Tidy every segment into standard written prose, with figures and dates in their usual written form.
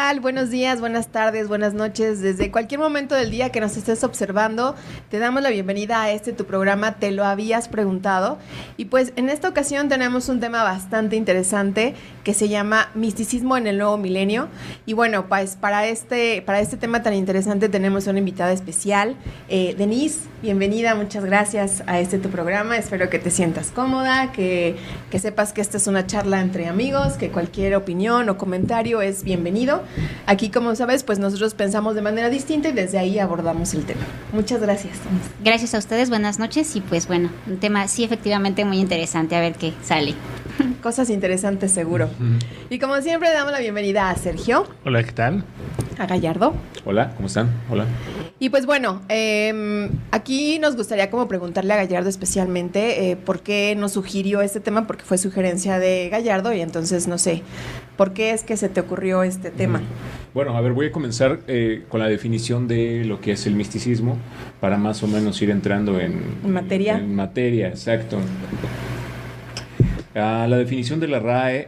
tal? Buenos días, buenas tardes, buenas noches. Desde cualquier momento del día que nos estés observando, te damos la bienvenida a tu programa Te lo habías preguntado. Y pues en esta ocasión tenemos un tema bastante interesante que se llama misticismo en el nuevo milenio. Y bueno, pues para este tema tan interesante tenemos una invitada especial. Denise, bienvenida, muchas gracias a tu programa. Espero que te sientas cómoda, que sepas que esta es una charla entre amigos, que cualquier opinión o comentario es bienvenido. Aquí, como sabes, pues nosotros pensamos de manera distinta y desde ahí abordamos el tema. Muchas gracias. Gracias a ustedes, buenas noches y pues bueno, un tema sí efectivamente muy interesante, a ver qué sale. Cosas interesantes seguro. Y como siempre damos la bienvenida a Sergio. Hola, ¿qué tal? A Gallardo. Hola, ¿cómo están? Hola. Y pues bueno, aquí nos gustaría como preguntarle a Gallardo especialmente por qué nos sugirió este tema, porque fue sugerencia de Gallardo y entonces no sé, ¿por qué es que se te ocurrió este tema? Bueno, a ver, voy a comenzar con la definición de lo que es el misticismo para más o menos ir entrando en materia. En materia, exacto. La definición de la RAE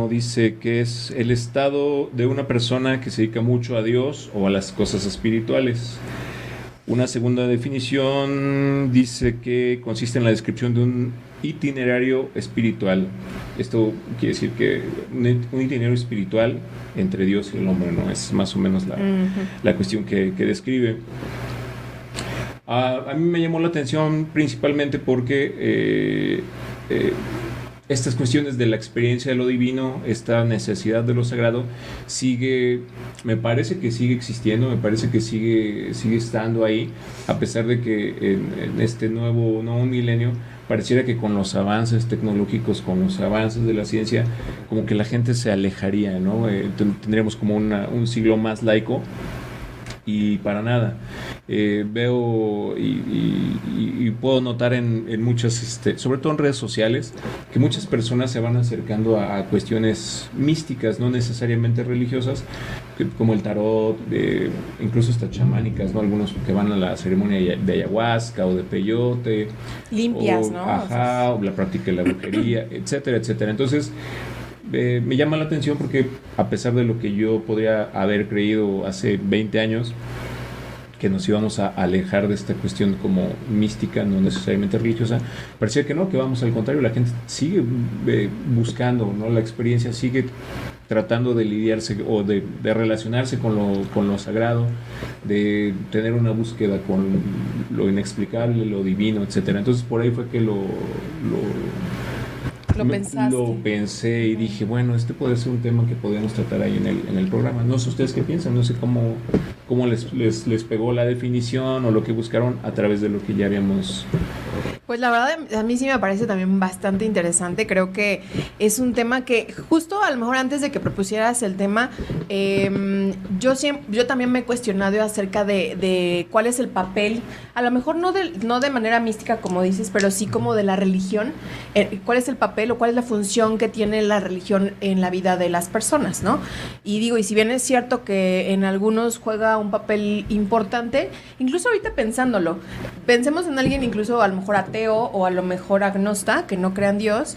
dice que es el estado de una persona que se dedica mucho a Dios o a las cosas espirituales. Una segunda definición dice que consiste en la descripción de un itinerario espiritual. Esto quiere decir que un itinerario espiritual entre Dios y el hombre, ¿no? Es más o menos la cuestión que describe. A mí me llamó la atención principalmente porque estas cuestiones de la experiencia de lo divino, esta necesidad de lo sagrado, me parece que sigue existiendo, me parece que sigue estando ahí, a pesar de que en este nuevo milenio pareciera que con los avances tecnológicos, con los avances de la ciencia, como que la gente se alejaría, ¿no? Tendríamos como un siglo más laico. Y para nada. Veo y puedo notar en muchas, sobre todo en redes sociales, que muchas personas se van acercando a cuestiones místicas, no necesariamente religiosas, como el tarot, incluso hasta chamánicas, ¿no? Algunos que van a la ceremonia de ayahuasca o de peyote. Limpias, ¿no? Ajá, o la práctica de la brujería, etcétera, etcétera. Entonces, me llama la atención porque a pesar de lo que yo podría haber creído hace 20 años, que nos íbamos a alejar de esta cuestión como mística, no necesariamente religiosa, parecía que no, que vamos al contrario, la gente sigue buscando, ¿no? La experiencia sigue tratando de lidiarse o de relacionarse con lo sagrado, de tener una búsqueda con lo inexplicable, lo divino, etcétera. Entonces por ahí fue que lo pensé y dije, bueno, puede ser un tema que podríamos tratar ahí en el programa. No sé ustedes qué piensan, no sé cómo les pegó la definición o lo que buscaron a través de lo que ya habíamos. Pues la verdad a mí sí me parece también bastante interesante. Creo que es un tema que justo a lo mejor antes de que propusieras el tema, yo también me he cuestionado acerca de cuál es el papel, a lo mejor no de manera mística como dices, pero sí como de la religión, cuál es el papel o cuál es la función que tiene la religión en la vida de las personas, ¿no? Y si bien es cierto que en algunos juega un papel importante, incluso ahorita pensándolo, pensemos en alguien incluso a lo mejor ateo o a lo mejor agnósta, que no crean Dios,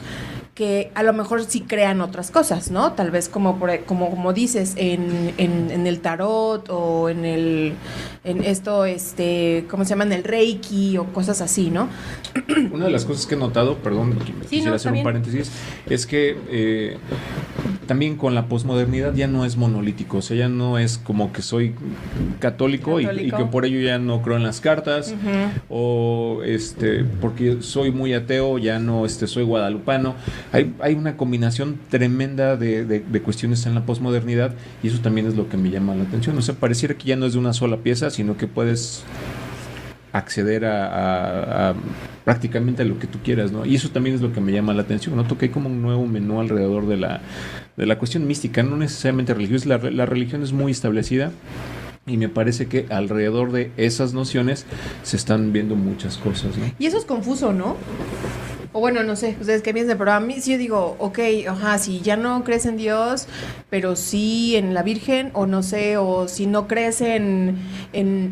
que a lo mejor sí crean otras cosas, ¿no? Tal vez como dices, en el tarot o en esto, ¿cómo se llama? En el Reiki o cosas así, ¿no? Una de las cosas que he notado, perdón, quisiera hacer un paréntesis, es que también con la posmodernidad ya no es monolítico, o sea, ya no es como que soy católico. Y que por ello ya no creo en las cartas, o porque soy muy ateo, ya no soy guadalupano. Hay una combinación tremenda de cuestiones en la posmodernidad y eso también es lo que me llama la atención. O sea, pareciera que ya no es de una sola pieza, sino que puedes acceder a prácticamente a lo que tú quieras, ¿no? Y eso también es lo que me llama la atención. Noto que hay como un nuevo menú alrededor de la cuestión mística, no necesariamente religiosa. La religión es muy establecida y me parece que alrededor de esas nociones se están viendo muchas cosas, ¿no? Y eso es confuso, ¿no? O bueno, no sé, ustedes qué piensan, pero a mí sí yo digo, ok, ajá, si ya no crees en Dios, pero sí en la Virgen, o no sé, o si no crees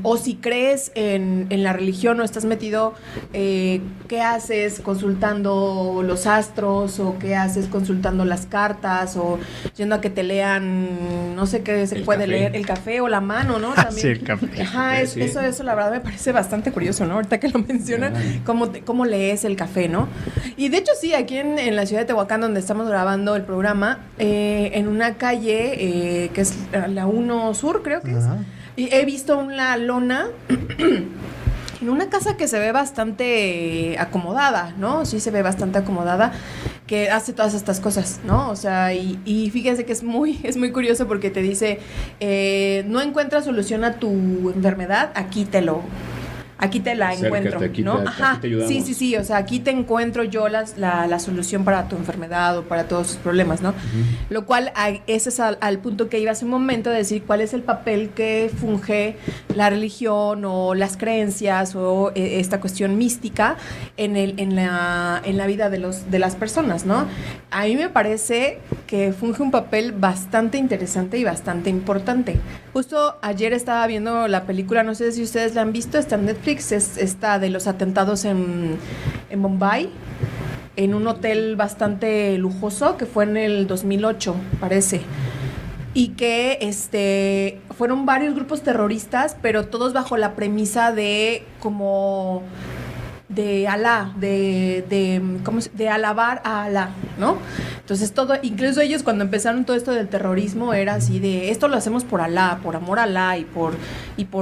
o si crees en la religión o estás metido, ¿qué haces consultando los astros? ¿O qué haces consultando las cartas? ¿O yendo a que te lean, no sé qué se puede leer, el café o la mano, ¿no? También. Sí, el café. Ajá, Sí. eso la verdad me parece bastante curioso, ¿no? Ahorita que lo mencionan, cómo lees el café, ¿no? Y de hecho sí, aquí en la ciudad de Tehuacán, donde estamos grabando el programa, en una calle que es la 1 Sur, creo que es, y he visto una lona en una casa que se ve bastante acomodada, ¿no? Sí se ve bastante acomodada, que hace todas estas cosas, ¿no? O sea, y fíjense que es muy curioso porque te dice, no encuentras solución a tu enfermedad, aquí te la Acércate, encuentro, ¿no? aquí te ayudamos. Sí, o sea, aquí te encuentro yo la solución para tu enfermedad o para todos tus problemas, ¿no? Lo cual, ese es al punto que iba hace un momento, de decir cuál es el papel que funge la religión o las creencias o esta cuestión mística en la vida de las personas, ¿no? A mí me parece que funge un papel bastante interesante y bastante importante. Justo ayer estaba viendo la película, no sé si ustedes la han visto, está en Netflix, es esta de los atentados en Bombay, en un hotel bastante lujoso que fue en el 2008, parece. Y que fueron varios grupos terroristas, pero todos bajo la premisa de como de Alá, de alabar a Alá, ¿no? Entonces todo, incluso ellos cuando empezaron todo esto del terrorismo era así de, esto lo hacemos por Alá, por amor a Alá y por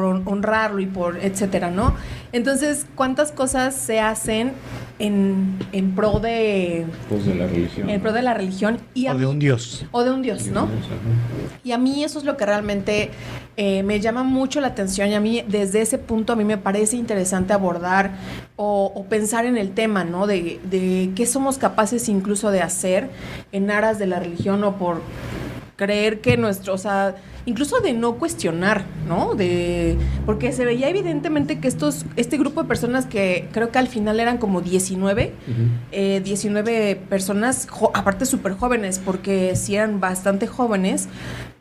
honrarlo y por etcétera, ¿no? Entonces, ¿cuántas cosas se hacen en pro de la religión? En pro de la religión O de un dios. O de un dios, ¿no? Y a mí eso es lo que realmente me llama mucho la atención, y a mí desde ese punto a mí me parece interesante abordar o pensar en el tema, ¿no? De qué somos capaces incluso de hacer en aras de la religión o por creer que o sea, incluso de no cuestionar, ¿no? Porque se veía evidentemente que este grupo de personas, que creo que al final eran como 19, 19 personas, aparte súper jóvenes, porque sí eran bastante jóvenes,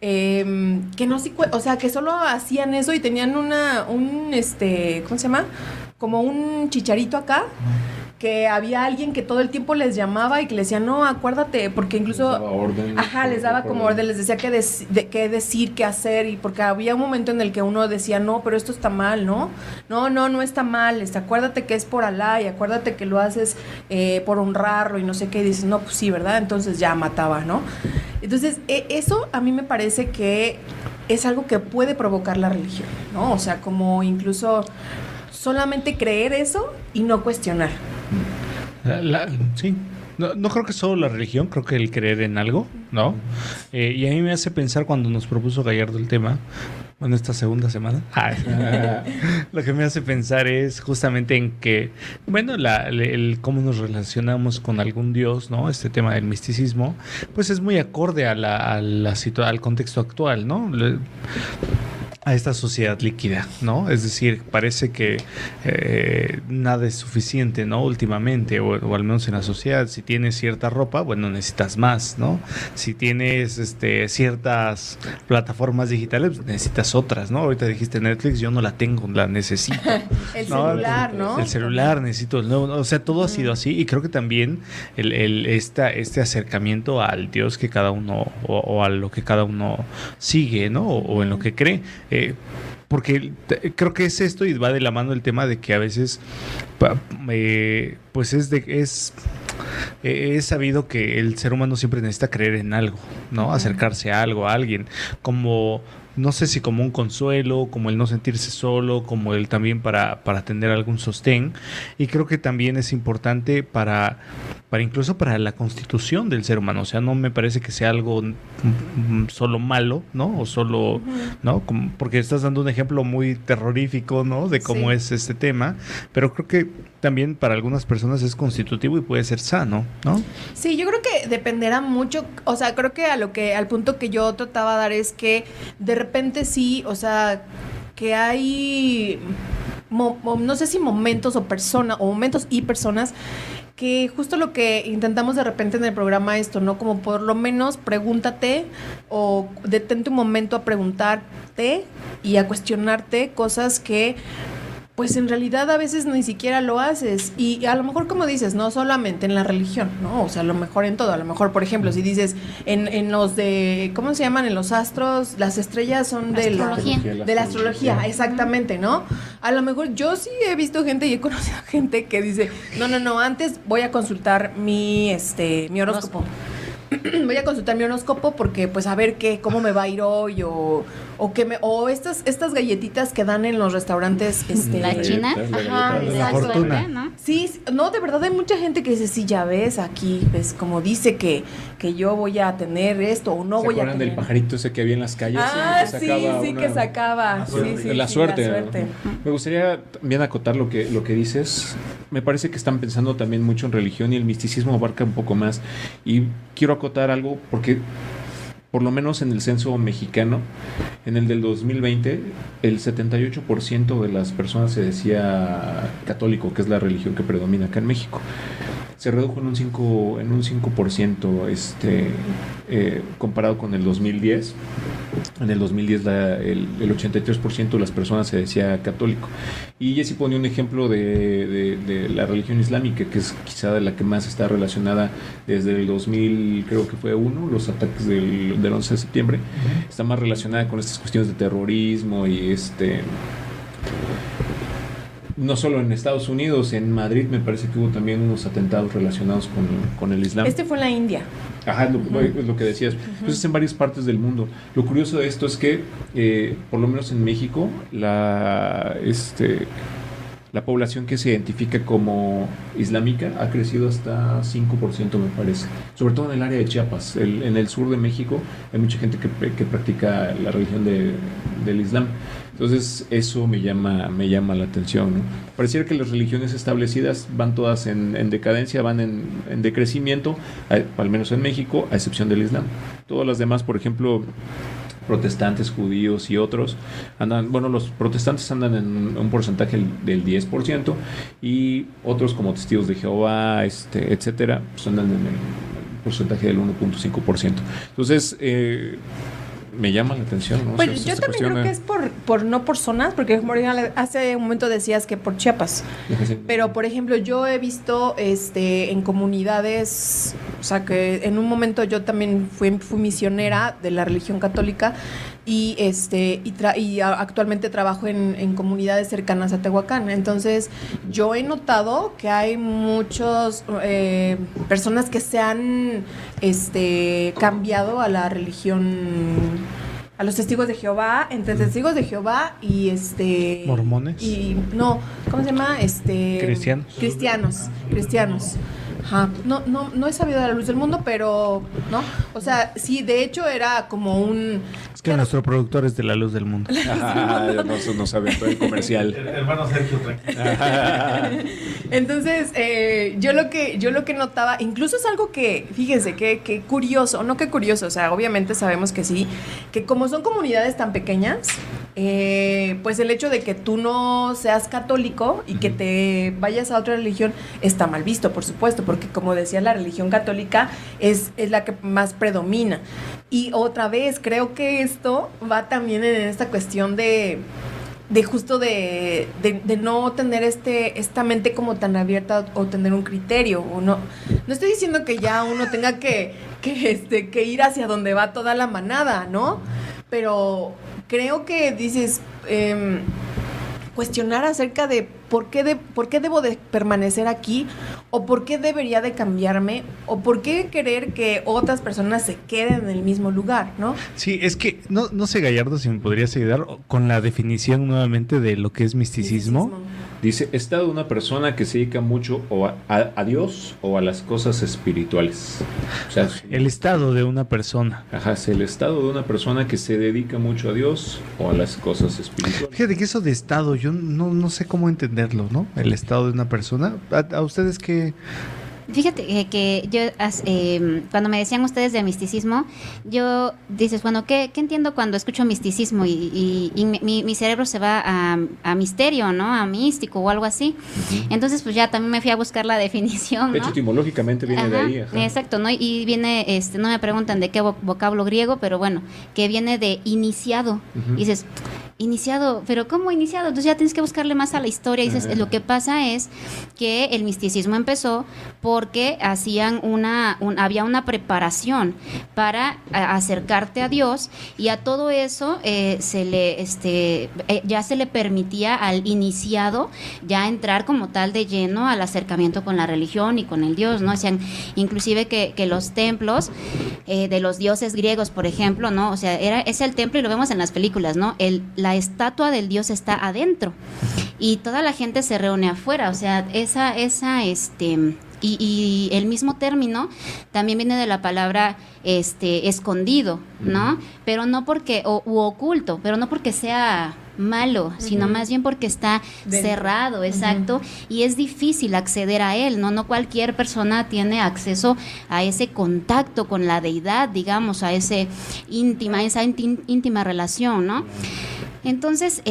que no, o sea, que solo hacían eso y tenían ¿cómo se llama? Como un chicharito acá, que había alguien que todo el tiempo les llamaba y que les decía, no, acuérdate, porque incluso... Les daba orden. Ajá, les daba como orden, les decía qué decir, qué hacer, y porque había un momento en el que uno decía, no, pero esto está mal, ¿no? No está mal, acuérdate que es por Alá y acuérdate que lo haces por honrarlo y no sé qué, y dices, no, pues sí, ¿verdad? Entonces ya mataba, ¿no? Entonces, eso a mí me parece que es algo que puede provocar la religión, ¿no? O sea, como incluso solamente creer eso y no cuestionar. Sí. No creo que solo la religión, creo que el creer en algo, ¿no? Y a mí me hace pensar cuando nos propuso Gallardo el tema, en esta segunda semana, lo que me hace pensar es justamente en que, bueno, el cómo nos relacionamos con algún dios, ¿no? Este tema del misticismo, pues es muy acorde al contexto actual, ¿no? A esta sociedad líquida, ¿no? Es decir, parece que nada es suficiente, ¿no? Últimamente, o al menos en la sociedad. Si tienes cierta ropa, bueno, necesitas más, ¿no? Si tienes ciertas plataformas digitales, pues necesitas otras, ¿no? Ahorita dijiste Netflix, yo no la tengo, la necesito. El celular, ¿no? El celular, necesito el nuevo, o sea, todo ha sido así, y creo que también este acercamiento al Dios que cada uno, o a lo que cada uno sigue, ¿no? O en lo que cree. Porque creo que es esto, y va de la mano el tema de que a veces pues es sabido que el ser humano siempre necesita creer en algo, ¿no? Acercarse a algo, a alguien, como no sé si como un consuelo, como el no sentirse solo, como el también para tener algún sostén. Y creo que también es importante para incluso para la constitución del ser humano. O sea, no me parece que sea algo solo malo, ¿no? O solo, ¿no? Porque estás dando un ejemplo muy terrorífico, ¿no? De cómo es este tema. Pero creo que también para algunas personas es constitutivo y puede ser sano, ¿no? Sí, yo creo que dependerá mucho. O sea, creo que al punto que yo trataba de dar es que de repente sí, o sea, que hay no sé si momentos o momentos y personas que justo lo que intentamos de repente en el programa esto, ¿no? Como por lo menos pregúntate o detente un momento a preguntarte y a cuestionarte cosas que pues en realidad a veces ni siquiera lo haces. Y a lo mejor, como dices, no solamente en la religión, ¿no? O sea, a lo mejor en todo. A lo mejor, por ejemplo, si dices en los de, ¿cómo se llaman? En los astros, las estrellas son de la astrología, exactamente, ¿no? A lo mejor yo sí he visto gente y he conocido gente que dice, no, antes voy a consultar mi horóscopo. Voy a consultar mi horóscopo porque pues a ver cómo me va a ir hoy o estas galletitas que dan en los restaurantes la china, ajá, la fortuna, ¿no? Sí, no, de verdad hay mucha gente que dice, sí, ya ves, aquí ves como dice que yo voy a tener esto o no voy a tener. ¿Se acuerdan del pajarito ese que había en las calles? Que sacaba la suerte. Me gustaría también acotar lo que dices. Me parece que están pensando también mucho en religión y el misticismo abarca un poco más. Y quiero acotar algo porque por lo menos en el censo mexicano, en el del 2020, el 78% de las personas se decía católico, que es la religión que predomina acá en México. Se redujo en un 5% comparado con el 2010. En el 2010 el 83% de las personas se decía católico. Y Jessy pone un ejemplo de la religión islámica, que es quizá de la que más está relacionada desde el 2000, creo que fue los ataques del 11 de septiembre. Está más relacionada con estas cuestiones de terrorismo y no solo en Estados Unidos, en Madrid me parece que hubo también unos atentados relacionados con el Islam. Fue en la India. Ajá, es lo que decías. Entonces, en varias partes del mundo. Lo curioso de esto es que, por lo menos en México, la población que se identifica como islámica ha crecido hasta 5%, me parece. Sobre todo en el área de Chiapas. En el sur de México hay mucha gente que practica la religión del Islam. Entonces eso me llama la atención, ¿no? Pareciera que las religiones establecidas van todas en decadencia, van en decrecimiento, al menos en México, a excepción del Islam. Todas las demás, por ejemplo, protestantes, judíos y otros los protestantes andan en un porcentaje del 10% y otros como testigos de Jehová, etcétera, pues andan en el porcentaje del 1.5%. Entonces, me llama la atención, ¿no? Pues yo también creo que es no por zonas, porque hace un momento decías que por Chiapas. Pero, por ejemplo, yo he visto en comunidades, o sea, que en un momento yo también fui misionera de la religión católica y actualmente trabajo en comunidades cercanas a Tehuacán. Entonces, yo he notado que hay muchas personas que se han cambiado a la religión, a los testigos de Jehová, entre testigos de Jehová y mormones. Y no, ¿cómo se llama? Cristianos. Ajá. No he sabido de la luz del mundo, pero no. O sea, sí, de hecho era como un... Es que nuestro productor es de la luz del mundo. No sabe todo el comercial. Hermano Sergio, tranquilo. Entonces, yo lo que notaba, incluso es algo que, fíjense, que curioso, no que curioso, o sea, obviamente sabemos que sí, que como son comunidades tan pequeñas, pues el hecho de que tú no seas católico y que te vayas a otra religión está mal visto, por supuesto, porque como decía, la religión católica es la que más predomina. Y otra vez, creo que esto va también en esta cuestión de justo de no tener esta mente como tan abierta o tener un criterio. O no estoy diciendo que ya uno tenga que ir hacia donde va toda la manada, ¿no? Pero creo que dices... cuestionar acerca de por qué debo de permanecer aquí, o por qué debería de cambiarme, o por qué querer que otras personas se queden en el mismo lugar, ¿no? Sí, es que no sé, Gallardo, si me podrías ayudar con la definición nuevamente de lo que es misticismo. Dice, estado de una persona que se dedica mucho a Dios o a las cosas espirituales. O sea, el estado de una persona. Ajá, es el estado de una persona que se dedica mucho a Dios o a las cosas espirituales. Fíjate que eso de estado, yo no sé cómo entenderlo, ¿no? El estado de una persona. ¿A ustedes qué Fíjate que yo, cuando me decían ustedes de misticismo, yo dices, bueno, ¿qué entiendo cuando escucho misticismo? Y mi cerebro se va a misterio, ¿no? A místico o algo así. Entonces, pues ya también me fui a buscar la definición, ¿no? De hecho, etimológicamente viene de ahí. Ajá. Exacto, ¿no? Y viene, no me preguntan de qué vocablo griego, pero bueno, que viene de iniciado. Y dices, iniciado, pero ¿cómo iniciado? Entonces ya tienes que buscarle más a la historia. Y dices, lo que pasa es que el misticismo empezó porque había una preparación para acercarte a Dios, y a todo eso ya se le permitía al iniciado ya entrar como tal de lleno al acercamiento con la religión y con el Dios, ¿no? O sea, inclusive que los templos de los dioses griegos, por ejemplo, ¿no? O sea, es el templo, y lo vemos en las películas, ¿no? La estatua del Dios está adentro y toda la gente se reúne afuera. O sea, y el mismo término también viene de la palabra escondido, ¿no? Pero no porque, u oculto, pero no porque sea malo, sino más bien porque está cerrado, exacto, y es difícil acceder a él, ¿no? No cualquier persona tiene acceso a ese contacto con la deidad, digamos, a esa íntima relación, ¿no? Entonces,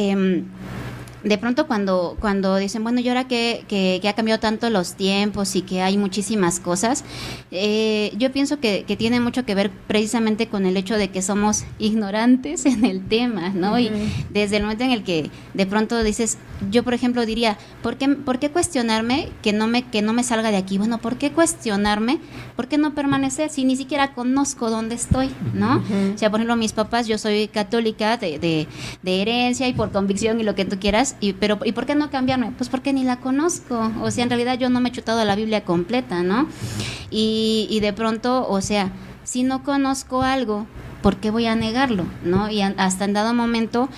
de pronto cuando dicen, bueno, y ahora que ha cambiado tanto los tiempos y que hay muchísimas cosas, yo pienso que tiene mucho que ver precisamente con el hecho de que somos ignorantes en el tema, ¿no? Y desde el momento en el que de pronto dices, yo por ejemplo diría, ¿por qué cuestionarme que no me salga de aquí? Bueno, ¿por qué cuestionarme? ¿Por qué no permanecer si ni siquiera conozco dónde estoy, ¿no? O sea, por ejemplo, mis papás, yo soy católica de herencia y por convicción y lo que tú quieras. ¿Y por qué no cambiarme? Pues porque ni la conozco. O sea, en realidad yo no me he chutado la Biblia completa, ¿no? Y de pronto, o sea, si no conozco algo, ¿por qué voy a negarlo? ¿No? Y hasta en dado momento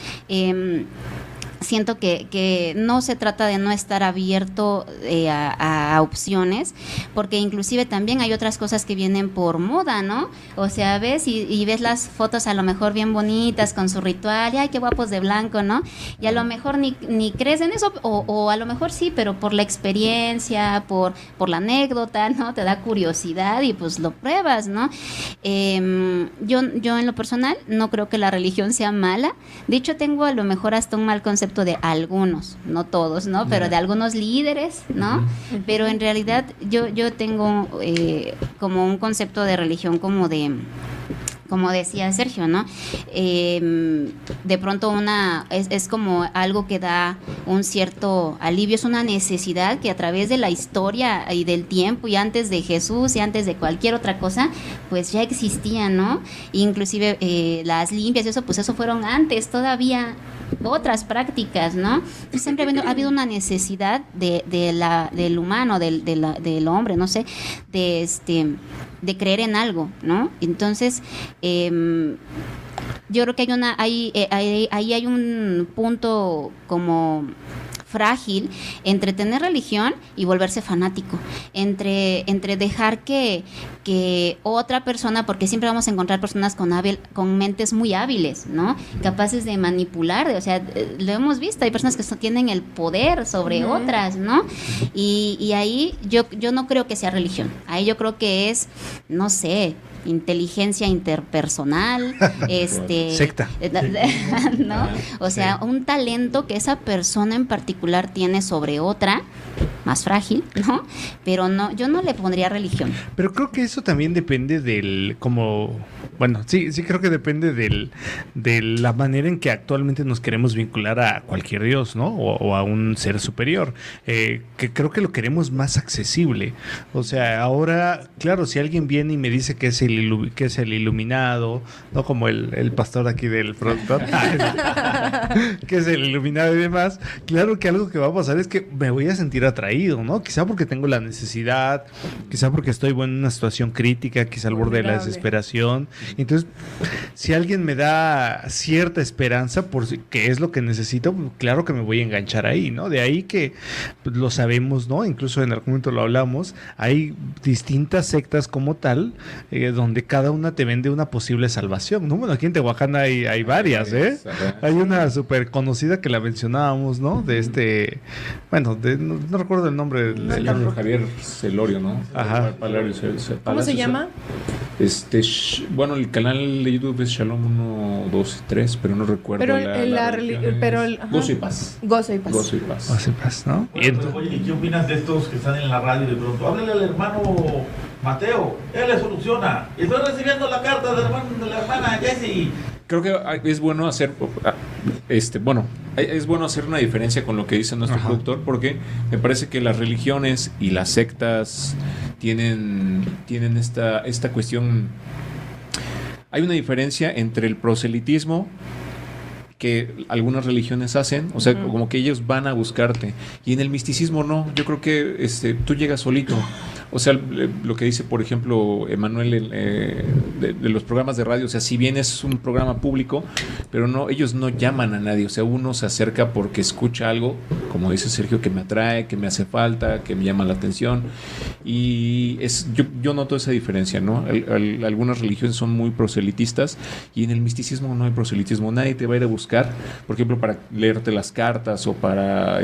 siento que no se trata de no estar abierto a opciones, porque inclusive también hay otras cosas que vienen por moda, ¿no? O sea, ves y ves las fotos a lo mejor bien bonitas con su ritual, y ay, qué guapos de blanco, ¿no? Y a lo mejor ni crees en eso, o a lo mejor sí, pero por la experiencia, por la anécdota, ¿no? Te da curiosidad y pues lo pruebas, ¿no? Yo en lo personal no creo que la religión sea mala. De hecho, tengo a lo mejor hasta un mal concepto de algunos, no todos, ¿no? Pero de algunos líderes, ¿no? Pero en realidad yo tengo como un concepto de religión como decía Sergio, ¿no? De pronto es como algo que da un cierto alivio, es una necesidad que a través de la historia y del tiempo, y antes de Jesús y antes de cualquier otra cosa, pues ya existía, ¿no? Inclusive las limpias y eso, pues eso fueron antes, todavía otras prácticas, ¿no? Entonces siempre ha habido una necesidad del humano, del hombre, no sé, de creer en algo, ¿no? Entonces, yo creo que ahí hay un punto como frágil entre tener religión y volverse fanático, entre dejar que otra persona, porque siempre vamos a encontrar personas con mentes muy hábiles, ¿no? Capaces de manipular, o sea, lo hemos visto, hay personas que tienen el poder sobre otras, ¿no? Y ahí yo no creo que sea religión, ahí yo creo que es, no sé, inteligencia interpersonal, secta, ¿no? O sea, un talento que esa persona en particular tiene sobre otra, más frágil, ¿no? Pero no, yo no le pondría religión. Pero creo que eso también depende sí creo que depende de la manera en que actualmente nos queremos vincular a cualquier Dios, ¿no? O a un ser superior, que creo que lo queremos más accesible. O sea, ahora, claro, si alguien viene y me dice que es el iluminado, no como el pastor aquí del productor, que es el iluminado y demás, claro que algo que va a pasar es que me voy a sentir atraído, ¿no? Quizá porque tengo la necesidad, quizá porque estoy en una situación crítica, quizá al borde de la desesperación. Entonces, si alguien me da cierta esperanza por que es lo que necesito, claro que me voy a enganchar ahí, ¿no? De ahí que pues, lo sabemos, ¿no? Incluso en algún momento lo hablamos, hay distintas sectas como tal, donde cada una te vende una posible salvación, ¿no? Bueno, aquí en Tehuacán hay varias, ¿eh? Hay una súper conocida que la mencionábamos, ¿no? No recuerdo acuerdo el nombre del señor. Javier Celorio, ¿no? Ajá. ¿Cómo se llama? Bueno, el canal de YouTube es Shalom 1, 2 y 3, pero no recuerdo. Pero religión. Gozo y paz. Gozo y paz. Gozo y paz. Gozo y paz, ¿no? Bueno, pues, oye, ¿y qué opinas de estos que están en la radio de pronto? Háblale al hermano Mateo, él le soluciona. Y estoy recibiendo la carta de la hermana Jessie. Creo que es bueno hacer es bueno hacer una diferencia con lo que dice nuestro productor, porque me parece que las religiones y las sectas tienen esta cuestión. Hay una diferencia entre el proselitismo que algunas religiones hacen, o sea, como que ellos van a buscarte, y en el misticismo no. Yo creo que tú llegas solito. O sea, lo que dice, por ejemplo, Emanuel de los programas de radio, o sea, si bien es un programa público, pero no, ellos no llaman a nadie. O sea, uno se acerca porque escucha algo, como dice Sergio, que me atrae, que me hace falta, que me llama la atención. Y yo noto esa diferencia, ¿no? Algunas religiones son muy proselitistas, y en el misticismo no hay proselitismo. Nadie te va a ir a buscar, por ejemplo, para leerte las cartas o para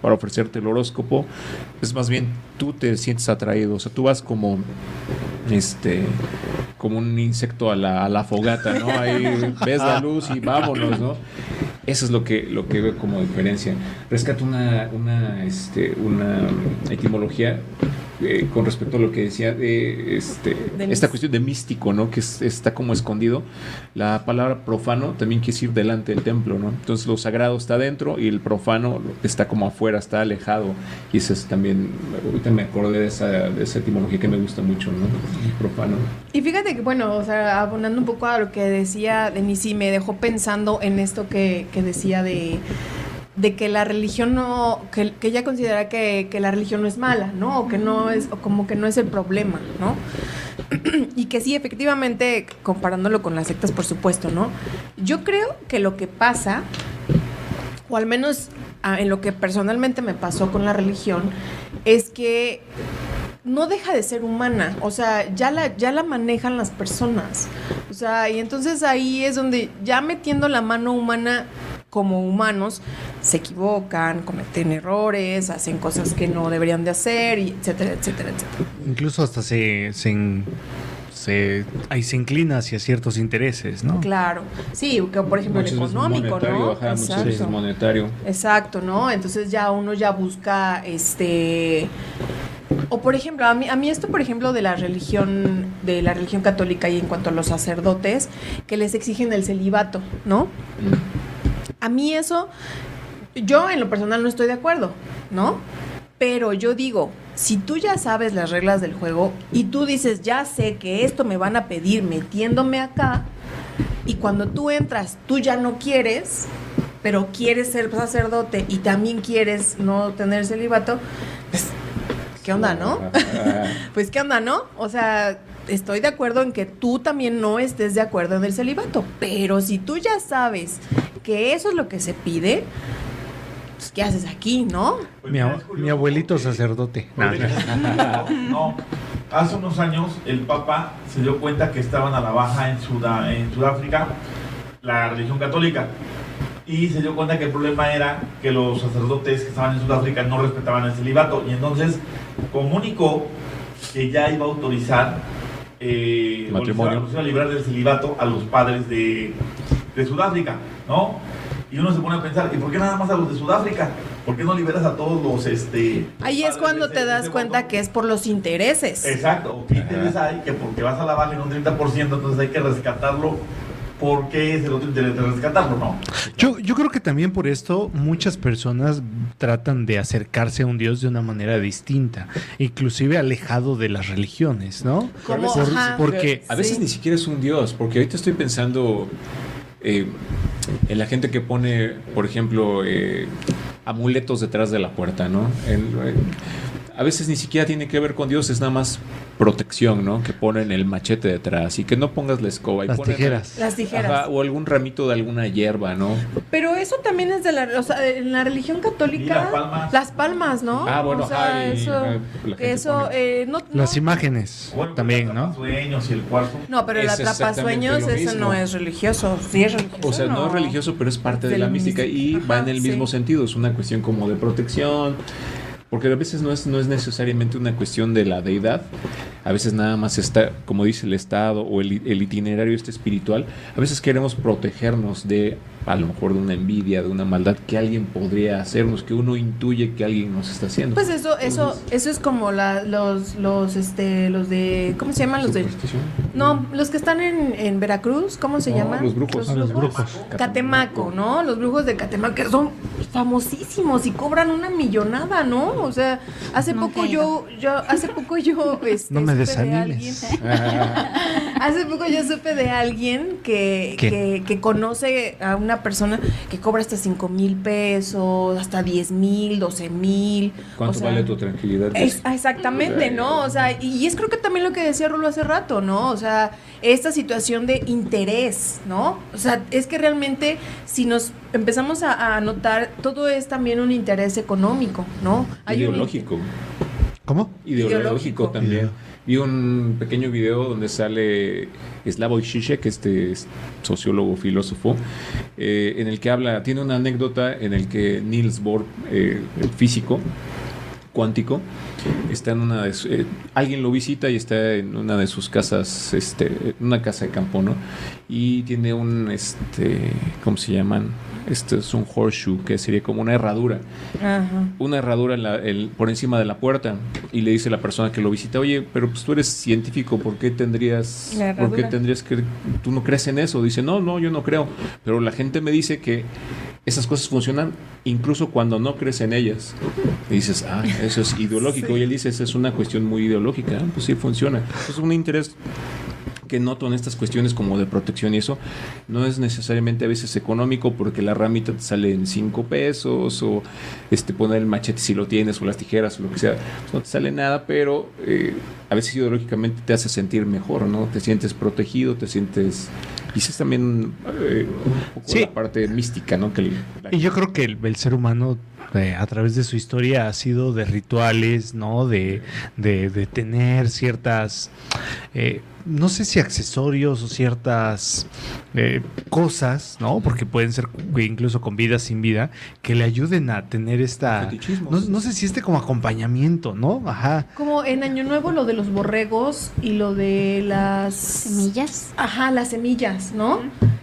ofrecerte el horóscopo. Es más bien tú te sientes atraído. O sea, tú vas como un insecto a la fogata, ¿no? Ahí ves la luz y vámonos, ¿no? Eso es lo que veo como diferencia. Rescato una etimología con respecto a lo que decía de esta cuestión de místico, ¿no? Que está como escondido. La palabra profano también quiere decir delante del templo, ¿no? Entonces lo sagrado está dentro y el profano está como afuera, está alejado. Y eso es también, ahorita me acordé de esa etimología que me gusta mucho, ¿no? El profano. Y fíjate que, bueno, o sea, abonando un poco a lo que decía Denise, me dejó pensando en esto que decía de que la religión no, que ella considera que la religión no es mala, ¿no? O que no es, o como que no es el problema, ¿no? Y que sí, efectivamente, comparándolo con las sectas, por supuesto, ¿no? Yo creo que lo que pasa, o al menos en lo que personalmente me pasó con la religión, es que no deja de ser humana. O sea, ya la manejan las personas. O sea, y entonces ahí es donde ya metiendo la mano humana, como humanos, se equivocan, cometen errores, hacen cosas que no deberían de hacer, y etcétera, etcétera, etcétera. Incluso hasta se inclina hacia ciertos intereses, ¿no? Claro, sí, que por ejemplo el económico, ¿no? Muchas veces monetario. Exacto, ¿no? Entonces ya uno ya busca o por ejemplo, a mí esto, por ejemplo, de la religión católica, y en cuanto a los sacerdotes, que les exigen el celibato, ¿no? A mí eso, yo en lo personal no estoy de acuerdo, ¿no? Pero yo digo, si tú ya sabes las reglas del juego y tú dices, ya sé que esto me van a pedir metiéndome acá, y cuando tú entras, tú ya no quieres, pero quieres ser sacerdote y también quieres no tener celibato, pues, ¿qué onda, no? Pues, ¿qué onda, no? O sea, estoy de acuerdo en que tú también no estés de acuerdo en el celibato, pero si tú ya sabes que eso es lo que se pide, pues, ¿qué haces aquí, no? Pues mi abuelito sacerdote. No, hace unos años el Papa se dio cuenta que estaban a la baja en Sudáfrica la religión católica, y se dio cuenta que el problema era que los sacerdotes que estaban en Sudáfrica no respetaban el celibato, y entonces comunicó que ya iba a autorizar matrimonio, a librar del celibato a los padres de Sudáfrica, ¿no? Y uno se pone a pensar, ¿y por qué nada más a los de Sudáfrica? ¿Por qué no liberas a todos los Ahí es cuando te das cuenta que es por los intereses. Exacto, ¿qué interés hay? Que porque vas a la baja en un 30%, entonces hay que rescatarlo. ¿Por qué es el otro interés de rescatarlo, no? Yo creo que también por esto muchas personas tratan de acercarse a un Dios de una manera distinta, inclusive alejado de las religiones, ¿no? Porque a veces ni siquiera es un Dios, porque ahorita estoy pensando en la gente que pone, por ejemplo, amuletos detrás de la puerta, ¿no? A veces ni siquiera tiene que ver con Dios, es nada más protección, ¿no? Que ponen el machete detrás y que no pongas la escoba. Las tijeras. Las tijeras. Ajá, o algún ramito de alguna hierba, ¿no? Pero eso también es en la religión católica. Las palmas, ¿no? Ah, bueno, o sea, las imágenes también, ¿no? Sueños y el cuarzo. No, pero el atrapasueños, eso no es religioso. Sí es religioso. O sea, no es religioso, pero es parte de la mística y va en el mismo sentido. Es una cuestión como de protección. Porque a veces no es necesariamente una cuestión de la deidad, a veces nada más está, como dice el Estado o el itinerario espiritual, a veces queremos protegernos de, a lo mejor de una envidia, de una maldad que alguien podría hacernos, que uno intuye que alguien nos está haciendo. Pues eso es como los de, ¿cómo se llaman? Los de, no, los que están en Veracruz, ¿cómo se llaman? Los brujos. Los brujos. Catemaco, ¿no? Los brujos de Catemaco, que son famosísimos y cobran una millonada, ¿no? O sea, hace Nunca poco he ido. No me supe de desanimes. hace poco yo supe de alguien que conoce a una persona que cobra hasta 5,000 pesos, hasta 10,000, 12,000. ¿Cuánto o sea, vale tu tranquilidad? exactamente, ¿no? O sea, y es creo que también lo que decía Rulo hace rato, ¿no? O sea, esta situación de interés, ¿no? O sea, es que realmente si nos empezamos a notar, todo es también un interés económico, ¿no? Ideológico. ¿Cómo? Ideológico también. Vi un pequeño video donde sale Slavoj Žižek, este sociólogo, filósofo, en el que habla, tiene una anécdota en el que Niels Bohr, el físico cuántico, está en una de alguien lo visita y está en una de sus casas, una casa de campo, ¿no? Y tiene un, ¿cómo se llaman? Este es un horseshoe, que sería como una herradura. Ajá. Una herradura por encima de la puerta. Y le dice la persona que lo visita, oye, pero pues tú eres científico, ¿por qué tendrías que... ¿Tú no crees en eso? Dice, no, yo no creo. Pero la gente me dice que esas cosas funcionan incluso cuando no crees en ellas. Y dices, eso es ideológico. Sí. Y él dice, esa es una cuestión muy ideológica. Pues sí, funciona. Es un interés que noto en estas cuestiones como de protección y eso, no es necesariamente a veces económico, porque la ramita te sale en 5 pesos, o poner el machete si lo tienes, o las tijeras, o lo que sea, pues no te sale nada, pero a veces ideológicamente te hace sentir mejor, ¿no? Te sientes protegido, te sientes... Y eso es también un poco la parte mística, ¿no? Y yo creo que el ser humano a través de su historia ha sido de rituales, ¿no? De tener ciertas, no sé si accesorios o ciertas cosas, ¿no? Porque pueden ser incluso con vida, sin vida, que le ayuden a tener esta... No sé si como acompañamiento, ¿no? Ajá. Como en Año Nuevo lo de los borregos y lo de las... ¿Semillas? Ajá, las semillas, ¿no?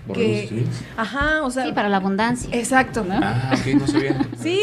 ¿Borregos? Ajá, o sea... Sí, para la abundancia. Exacto. ¿No? Ok, no sabía. Sí,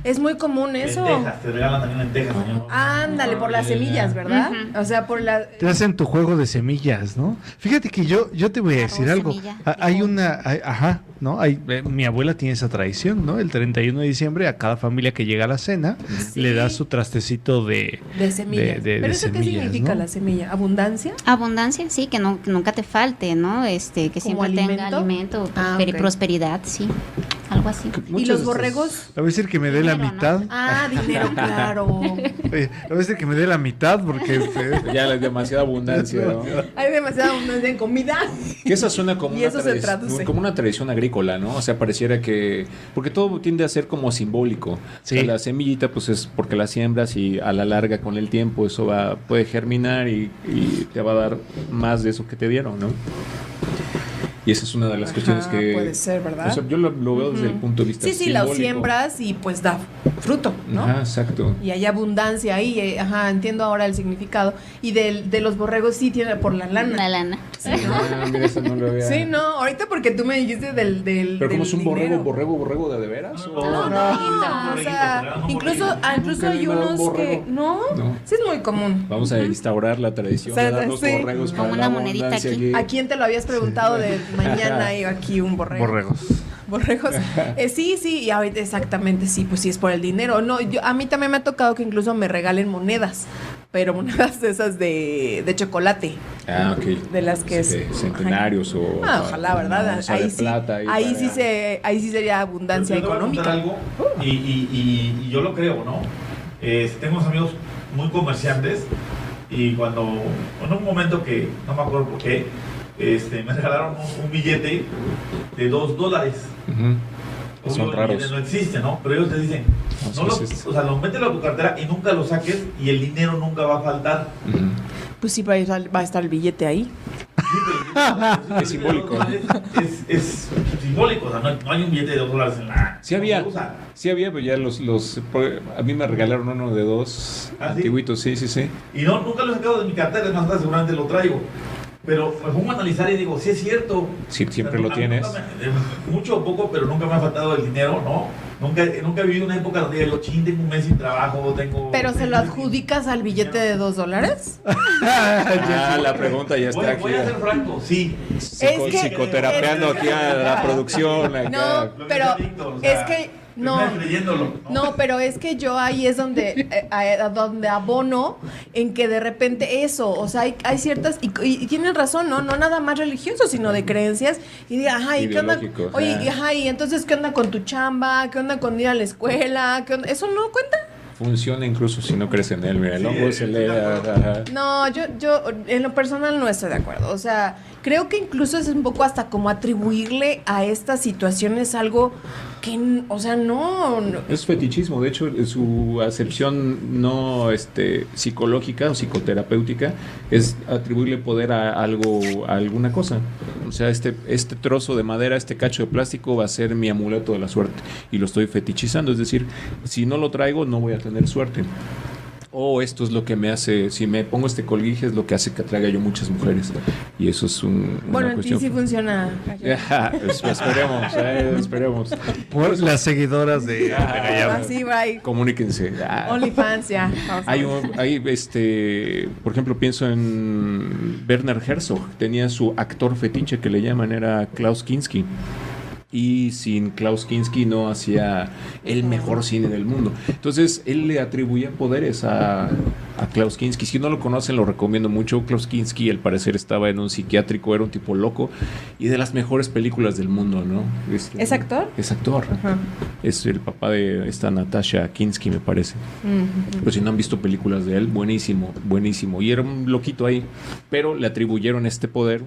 es muy común eso. Lentejas, te regalan también lentejas, señor. Ándale, por las semillas, ¿verdad? Uh-huh. O sea, por la... Te hacen tu juego de semillas, ¿no? Fíjate que yo te voy a decir algo. Hay una... Ajá, ¿no? Mi abuela tiene esa tradición, ¿no? El 31 de diciembre a cada familia que llega a la cena le da su trastecito de semillas. ¿Pero eso semillas, qué significa, ¿no? la semilla? ¿Abundancia? Abundancia, sí, que nunca te falte, ¿no? Que siempre tenga alimento, okay. Prosperidad, sí. Algo así. ¿Y los borregos? Le voy a decir que me dé la Dinero, mitad. ¿no? Dinero, claro. Le voy a decir que me dé la mitad porque... Ya es demasiada abundancia, ¿no? Hay demasiada abundancia en comida. Que esa suena como y eso se traduce. como una tradición agrícola, ¿no? O sea, pareciera que... Porque todo tiende a ser como simbólico. Sí. O sea, la semillita, pues es porque la siembras y a la larga, con el tiempo, eso puede germinar y te va a dar más de eso que te dieron, ¿no? Y esa es una de las cuestiones que... Puede ser, ¿verdad? O sea, yo lo veo desde el punto de vista Sí, simbólico. lo siembras y pues da fruto, ¿no? Ajá, exacto. Y hay abundancia ahí, entiendo ahora el significado. Y de los borregos sí tiene por la lana. La lana. Sí, ¿no? Mira, eso no lo había... Sí, no, ahorita porque tú me dijiste del Pero como es un dinero. borrego de veras. No, o sea, incluso hay unos que... ¿No? Sí es muy común. Vamos a instaurar la tradición de dar los borregos para Como la una monedita abundancia aquí. ¿A quién te lo habías preguntado de mañana hay aquí un borrego? Borregos. Sí, y ahorita exactamente, sí, pues sí es por el dinero. No, a mí también me ha tocado que incluso me regalen monedas, pero monedas de esas de chocolate. Ok. De las que sí, centenarios o... ojalá, ¿verdad? Ahí sí, ahí sí sería abundancia yo te voy a económica. contar algo, y yo lo creo, ¿no? Tengo unos amigos muy comerciantes y cuando, en un momento que no me acuerdo por qué, me regalaron un billete de $2. Uh-huh. Son raros. No existe, ¿no? Pero ellos te dicen, lo mételo a tu cartera y nunca lo saques y el dinero nunca va a faltar. Uh-huh. Pues sí, va a estar el billete ahí. Sí, pero Es simbólico. Es simbólico, o sea, no hay un billete de $2 en la... Sí había, no se usa. sí había, pero ya a mí me regalaron uno de 2 ¿Ah, sí? antiguitos, sí. Y nunca lo he sacado de mi cartera, es más, seguramente lo traigo. Pero me pongo a analizar y digo, sí es cierto. Sí, siempre O sea, lo tienes. Mucho o poco, pero nunca me ha faltado el dinero, ¿no? Nunca he vivido una época donde digo, chin, tengo un mes sin trabajo, tengo... ¿Pero se lo adjudicas al billete de $2? La pregunta ya está aquí. Voy a ser franco, sí. Psicoterapeando aquí a la producción. Acá. No, Lo pero dice Víctor, o es sea, que no. terminas leyéndolo, No, pero es que yo ahí es donde abono en que de repente eso, o sea, hay ciertas, y tienen razón, ¿no? No nada más religioso, sino de creencias. Y diga, ajá, ¿y qué onda? Ideológico, Oye, ajá. y ajá, ¿y entonces qué onda con tu chamba? ¿Qué onda con ir a la escuela? ¿Qué onda? ¿Eso no cuenta? Funciona incluso si no crees en él. Mira, el hongo se lee. Ajá. No, yo en lo personal no estoy de acuerdo. O sea, creo que incluso es un poco hasta como atribuirle a estas situaciones algo que, o sea, no. Es fetichismo, de hecho, su acepción no psicológica o psicoterapéutica es atribuirle poder a algo, a alguna cosa. O sea, este trozo de madera, este cacho de plástico va a ser mi amuleto de la suerte y lo estoy fetichizando, es decir, si no lo traigo no voy a tener suerte. O esto es lo que me hace, si me pongo este colguije es lo que hace que atraiga yo muchas mujeres. Y eso es una Bueno, en ti cuestión. sí funciona. Esperemos. Por las seguidoras de Gallaba. Así, bye. Comuníquense. OnlyFans, ya. Vamos a ver. Por ejemplo, pienso en Werner Herzog. Tenía su actor fetiche que le llaman, era Klaus Kinski. Y sin Klaus Kinski no hacía el mejor cine del mundo. Entonces, él le atribuía poderes a Klaus Kinski. Si no lo conocen, lo recomiendo mucho. Klaus Kinski, al parecer, estaba en un psiquiátrico, era un tipo loco. Y de las mejores películas del mundo, ¿no? ¿Es actor? Es actor. Ajá. Es el papá de esta Natasha Kinski, me parece. Pero si no han visto películas de él, buenísimo, buenísimo. Y era un loquito ahí. Pero le atribuyeron este poder,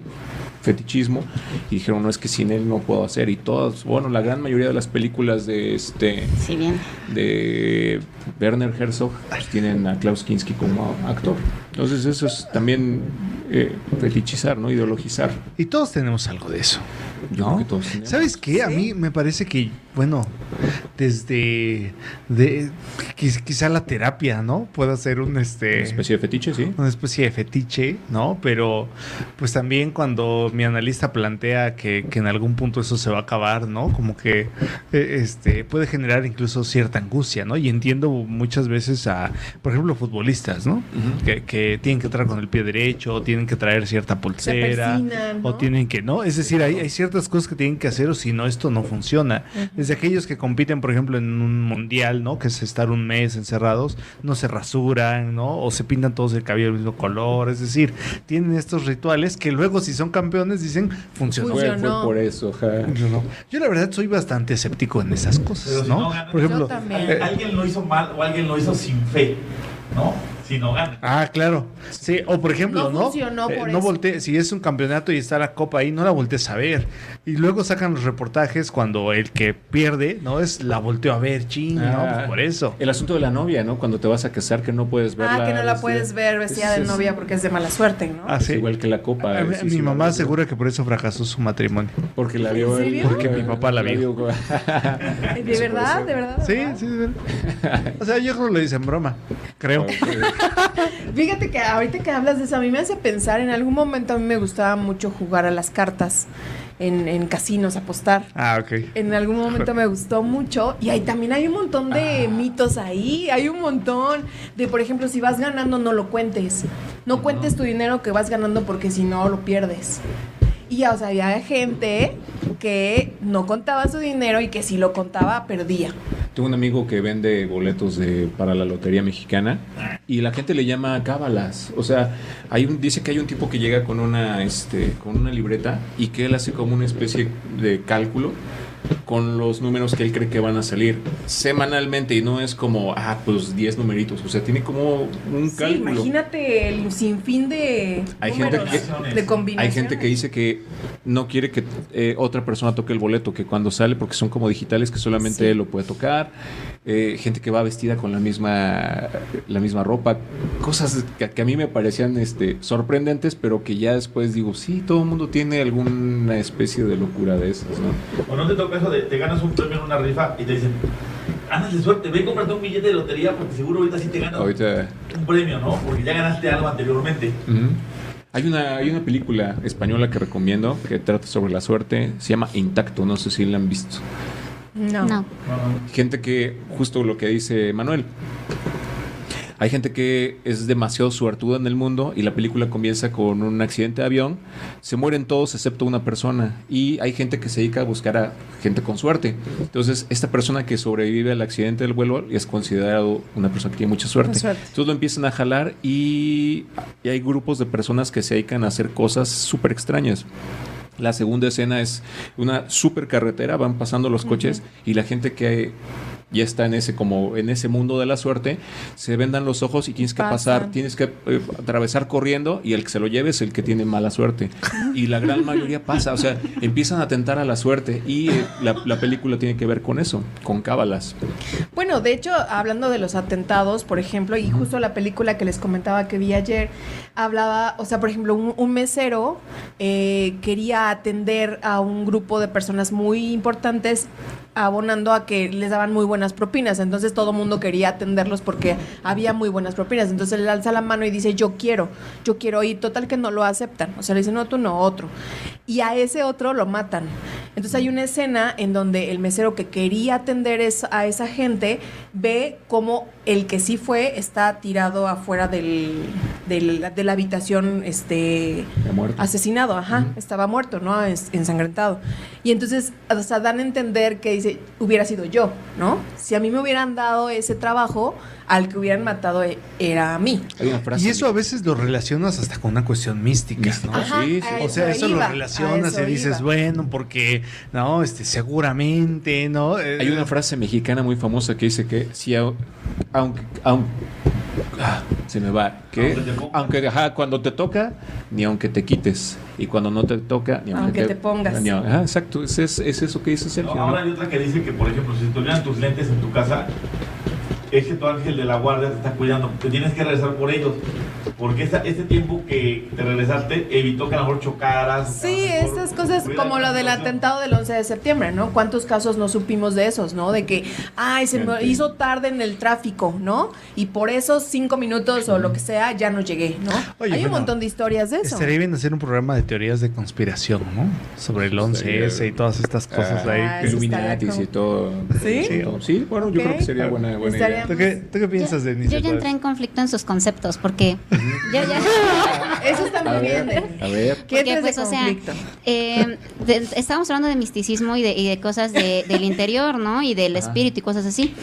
fetichismo, y dijeron, no, es que sin él no puedo hacer. Y todas, bueno, la gran mayoría de las películas de Sí, bien. de Werner Herzog pues, tienen a Klaus Kinski como actor. Entonces eso es también fetichizar, ¿no? Ideologizar. Y todos tenemos algo de eso. Yo ¿No? creo que todos tenemos. ¿Sabes qué? A Sí. mí me parece que, bueno, quizá la terapia, ¿no? Pueda ser Una especie de fetiche, sí. una especie de fetiche, ¿no? Pero pues también cuando mi analista plantea que en algún punto eso se va a acabar, ¿no? Como que puede generar incluso cierta angustia, ¿no? Y entiendo muchas veces por ejemplo, futbolistas, ¿no? Ujú. Que tienen que entrar con el pie derecho, o tienen que traer cierta pulsera, persignan, ¿no? o tienen que, ¿no? Es decir, hay ciertas cosas que tienen que hacer, o si no, esto no funciona. Desde aquellos que compiten, por ejemplo, en un mundial, ¿no? Que es estar un mes encerrados, no se rasuran, ¿no? O se pintan todos el cabello del mismo color. Es decir, tienen estos rituales que luego, si son campeones, dicen, funcionó. Fue Funcionó. por eso, ajá. Funcionó. Yo la verdad soy bastante escéptico en esas Pero cosas, si ¿no? no ganan- Por ejemplo, Yo también. Alguien lo hizo mal o alguien lo hizo sin fe, ¿no? Si no gana. claro. Sí, o por ejemplo, No ¿no? funcionó por no eso. si es un campeonato y está la copa ahí, no la voltees a ver. Y luego sacan los reportajes cuando el que pierde, ¿no? La volteó a ver, ching, ¿no? Pues por eso. El asunto de la novia, ¿no? Cuando te vas a casar que no puedes verla. Que no la desde- puedes ver vestida de es- novia porque es de mala suerte, ¿no? Ah, Es sí. igual que la copa. sí, Mi sí, mamá la- asegura que por eso fracasó su matrimonio. Porque la vio ¿En él. serio? Porque mi papá la vio. ¿De verdad? ¿De verdad? Sí, sí, de verdad. O sea, yo creo que lo dicen broma. Creo. Fíjate que ahorita que hablas de eso, a mí me hace pensar, en algún momento a mí me gustaba mucho jugar a las cartas en casinos, apostar. Ok. En algún momento me gustó mucho y ahí también hay un montón de mitos ahí, hay un montón de, por ejemplo, si vas ganando no lo cuentes, no cuentes tu dinero que vas ganando porque si no lo pierdes. Y ya, o sea, había gente que no contaba su dinero y que si lo contaba perdía. Tengo un amigo que vende boletos para la Lotería Mexicana y la gente le llama cábalas. O sea, dice que hay un tipo que llega con una libreta y que él hace como una especie de cálculo con los números que él cree que van a salir semanalmente y no es como, pues 10 numeritos. O sea, tiene como un Sí, cálculo. imagínate el sinfín de Hay gente números, que- de combinaciones. Hay gente que dice que no quiere que otra persona toque el boleto, que cuando sale, porque son como digitales, que solamente Sí. él lo puede tocar. gente que va vestida con la misma ropa, cosas que a mí me parecían sorprendentes, pero que ya después digo, sí, todo el mundo tiene alguna especie de locura de esas, ¿no? ¿O no te toca eso de te ganas un premio en una rifa y te dicen, andas de suerte, ve y cómprate un billete de lotería porque seguro ahorita sí te ganas un premio, ¿no? Porque ya ganaste algo anteriormente. Uh-huh. Hay una película española que recomiendo que trata sobre la suerte, se llama Intacto, no sé si la han visto. No. Gente que, justo lo que dice Manuel, hay gente que es demasiado suertuda en el mundo y la película comienza con un accidente de avión, se mueren todos excepto una persona y hay gente que se dedica a buscar a gente con suerte. Entonces, esta persona que sobrevive al accidente del vuelo es considerado una persona que tiene mucha suerte. Entonces lo empiezan a jalar y hay grupos de personas que se dedican a hacer cosas súper extrañas. La segunda escena es una super carretera, van pasando los coches y la gente que ya está en ese mundo de la suerte, se vendan los ojos y tienes que pasar, tienes que atravesar corriendo y el que se lo lleve es el que tiene mala suerte. Y la gran mayoría pasa, o sea, empiezan a tentar a la suerte y la película tiene que ver con eso, con cábalas. Bueno, de hecho, hablando de los atentados, por ejemplo, y justo la película que les comentaba que vi ayer, hablaba, o sea, por ejemplo, un mesero quería atender a un grupo de personas muy importantes abonando a que les daban muy buenas propinas, entonces todo el mundo quería atenderlos porque había muy buenas propinas, entonces él alza la mano y dice yo quiero ir, total que no lo aceptan, o sea, le dicen no, tú no, otro, y a ese otro lo matan. Entonces hay una escena en donde el mesero que quería atender a esa gente ve como el que sí fue está tirado afuera de la habitación asesinado, estaba muerto, ¿no? Ensangrentado. Y entonces, o sea, dan a entender que dice, hubiera sido yo, ¿no? Si a mí me hubieran dado ese trabajo, al que hubieran matado era a mí. Y eso a veces lo relacionas hasta con una cuestión mística, ¿no? Ajá, Sí. O sea, eso lo relacionas y dices, bueno, porque, no, seguramente, ¿no? Hay una frase mexicana muy famosa que dice que si se me va, que cuando te toca, ni aunque te quites, y cuando no te toca, ni aunque te pongas. Exacto, es eso que dice Sergio. Ahora hay otra que dice que, por ejemplo, si te olvidan tus lentes en tu casa, es que tu ángel de la guardia te está cuidando, te tienes que regresar por ellos, porque este tiempo que te regresaste evitó que a lo mejor chocaras. Sí, estas cosas como lo del atentado del 11 de septiembre, ¿no? ¿Cuántos casos no supimos de esos, no? De que, se me hizo tarde en el tráfico, ¿no? Y por esos 5 minutos o lo que sea, ya no llegué, ¿no? Oye, hay un montón de historias de eso. Estaría bien hacer un programa de teorías de conspiración, ¿no? Sobre el 11S y todas estas cosas ahí. Illuminatis y todo. ¿Sí? Sí, bueno, yo creo que sería buena idea. ¿Tú qué piensas, Denise? Yo ya entré en conflicto en sus conceptos porque yo ya... Eso está muy bien. A ver. ¿Qué Porque, pues, o sea, estábamos hablando de misticismo y de cosas del interior, ¿no? Y del espíritu y cosas así.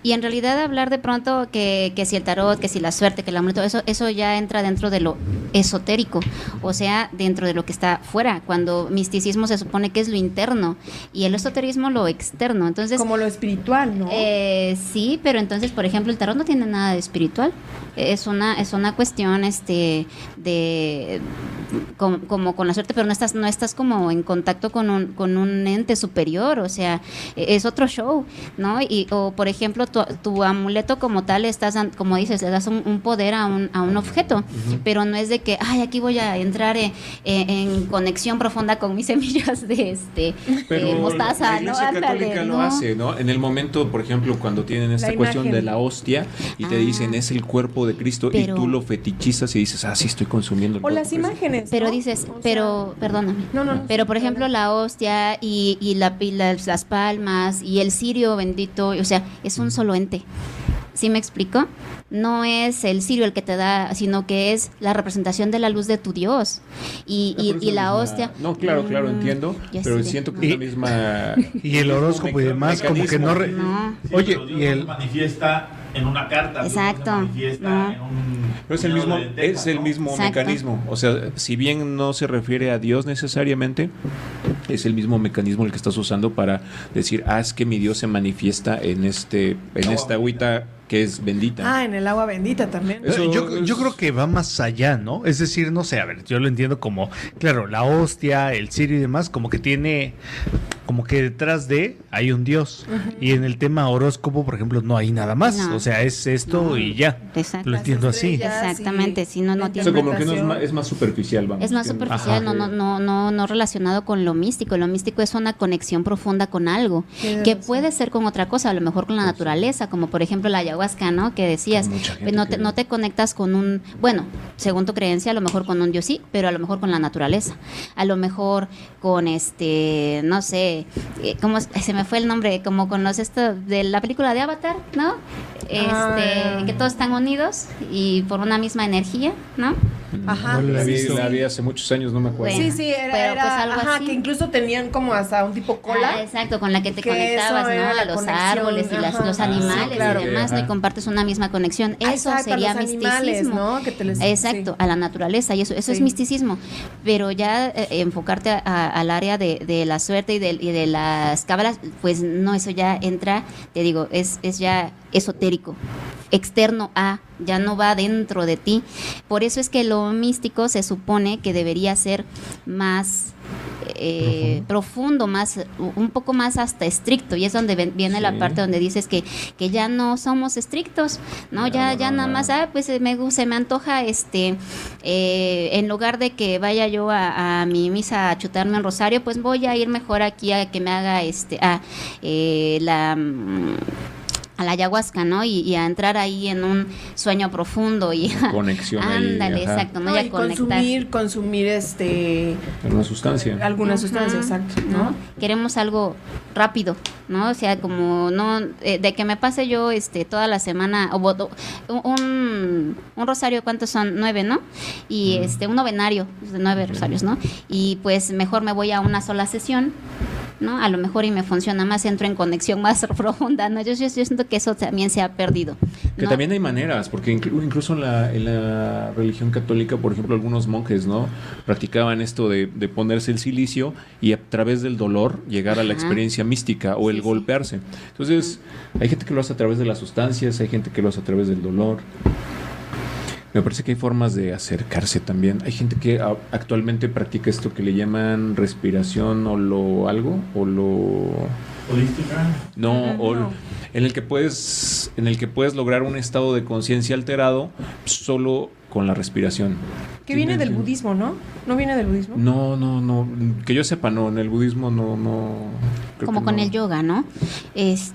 Y en realidad hablar de pronto que si el tarot, que si la suerte, que el amuleto, eso ya entra dentro de lo esotérico, o sea, dentro de lo que está fuera, cuando misticismo se supone que es lo interno y el esoterismo lo externo. Entonces, como lo espiritual, ¿no? Sí, pero entonces, por ejemplo, el tarot no tiene nada de espiritual. Es una cuestión como con la suerte, pero no estás como en contacto con un ente superior, o sea, es otro show, ¿no? O por ejemplo, tu amuleto como tal, como dices, le das un poder a un objeto, pero no es de que, aquí voy a entrar en conexión profunda con mis semillas de mostaza, la ¿no? Iglesia Católica lo hace, ¿no? En el momento, por ejemplo, cuando tienen esta cuestión de la hostia y te dicen es el cuerpo de Cristo, pero, y tú lo fetichizas y dices, sí, estoy consumiendo el cuerpo. O las imágenes, pero ¿no? dices, perdóname. No, pero por ejemplo, la hostia y las palmas y el cirio bendito, o sea, es un solo ente. ¿Sí me explico? No es el cirio el que te da, sino que es la representación de la luz de tu Dios. Y la hostia. No, claro, entiendo. Pero siento que es la misma. Y el horóscopo y demás, como que no. Sí, oye, y él manifiesta en una carta. Exacto. Manifiesta en un. Pero es el mismo mecanismo. O sea, si bien no se refiere a Dios necesariamente, es el mismo mecanismo el que estás usando para decir, es que mi Dios se manifiesta en esta agüita que es bendita. En el agua bendita también. Yo creo que va más allá, ¿no? Es decir, no sé, a ver, yo lo entiendo como, claro, la hostia, el cirio y demás, como que tiene como que detrás de hay un Dios. Y en el tema horóscopo, por ejemplo, no hay nada más. No. O sea, es esto No. y ya. Exacto. Lo entiendo así. estrellas. Exactamente, si no, no La O tiene... sea, como que no interpretación. es más superficial, vamos. Es más Tiene- superficial, Ajá. no relacionado con lo místico. Lo místico es una conexión profunda con algo, Tienes que razón. puede ser con otra cosa, a lo mejor con la naturaleza, como por ejemplo la ayahuasca, ¿no? Que decías, Hay mucha gente pues que- no te conectas con un, bueno, según tu creencia, a lo mejor con un dios sí, pero a lo mejor con la naturaleza, a lo mejor con no sé, se me fue el nombre, como con los esto de la película de Avatar, ¿no? Que todos están unidos y por una misma energía, ¿no? Ajá. No La vi, sí, sí. la vi hace muchos años, no me acuerdo. Bueno. Sí, sí, Pero, era pues, algo ajá, así. que incluso tenían como hasta un tipo cola. Ah, exacto, con la que te Que conectabas, eso ¿no? era A la los conexión, árboles y ajá. los Ah, animales sí, claro. y demás, ¿no? Y Ajá. compartes una misma conexión. Ah, Eso exacto, a sería los animales, misticismo. ¿no? Que te les- Exacto, sí. a la naturaleza, y eso es Sí. misticismo. Pero ya enfocarte al área de la suerte y de las cábalas, pues no, eso ya entra, te digo, es ya esotérico, externo a, ya no va dentro de ti. Por eso es que lo místico se supone que debería ser más profundo, más un poco más hasta estricto, y es donde viene Sí. la parte donde dices que ya no somos estrictos, ¿no? Ya nada más, pues se me antoja en lugar de que vaya yo a mi misa a chutarme un rosario, pues voy a ir mejor aquí a que me haga a la ayahuasca, ¿no? Y a entrar ahí en un sueño profundo y Conexión ahí, ándale, ajá. exacto, ¿no? No, Y a y conectar. consumir Una sustancia. alguna Ujú, sustancia, exacto, ¿no? ¿no? Queremos algo rápido, ¿no? O sea, como no de que me pase yo toda la semana un rosario, ¿cuántos son? 9, ¿no? Y un novenario de 9 rosarios, ¿no? Y pues mejor me voy a una sola sesión, ¿no? A lo mejor y me funciona más, entro en conexión más profunda, ¿no? Yo siento que eso también se ha perdido, Que ¿no? también hay maneras, porque incluso en la religión católica, por ejemplo, algunos monjes, ¿no? Practicaban esto de ponerse el cilicio y a través del dolor llegar a la Ajá. experiencia mística o Sí, el sí. golpearse. Entonces, hay gente que lo hace a través de las sustancias, hay gente que lo hace a través del dolor. Me parece que hay formas de acercarse también. Hay gente que actualmente practica esto que le llaman respiración Holística. no, Ujú, o no. en el que puedes lograr un estado de conciencia alterado solo con la respiración. Que viene del Sí. budismo, ¿no? ¿No viene del budismo? No, que yo sepa, no, en el budismo no. creo Como que con no. el yoga, ¿no? Ay, es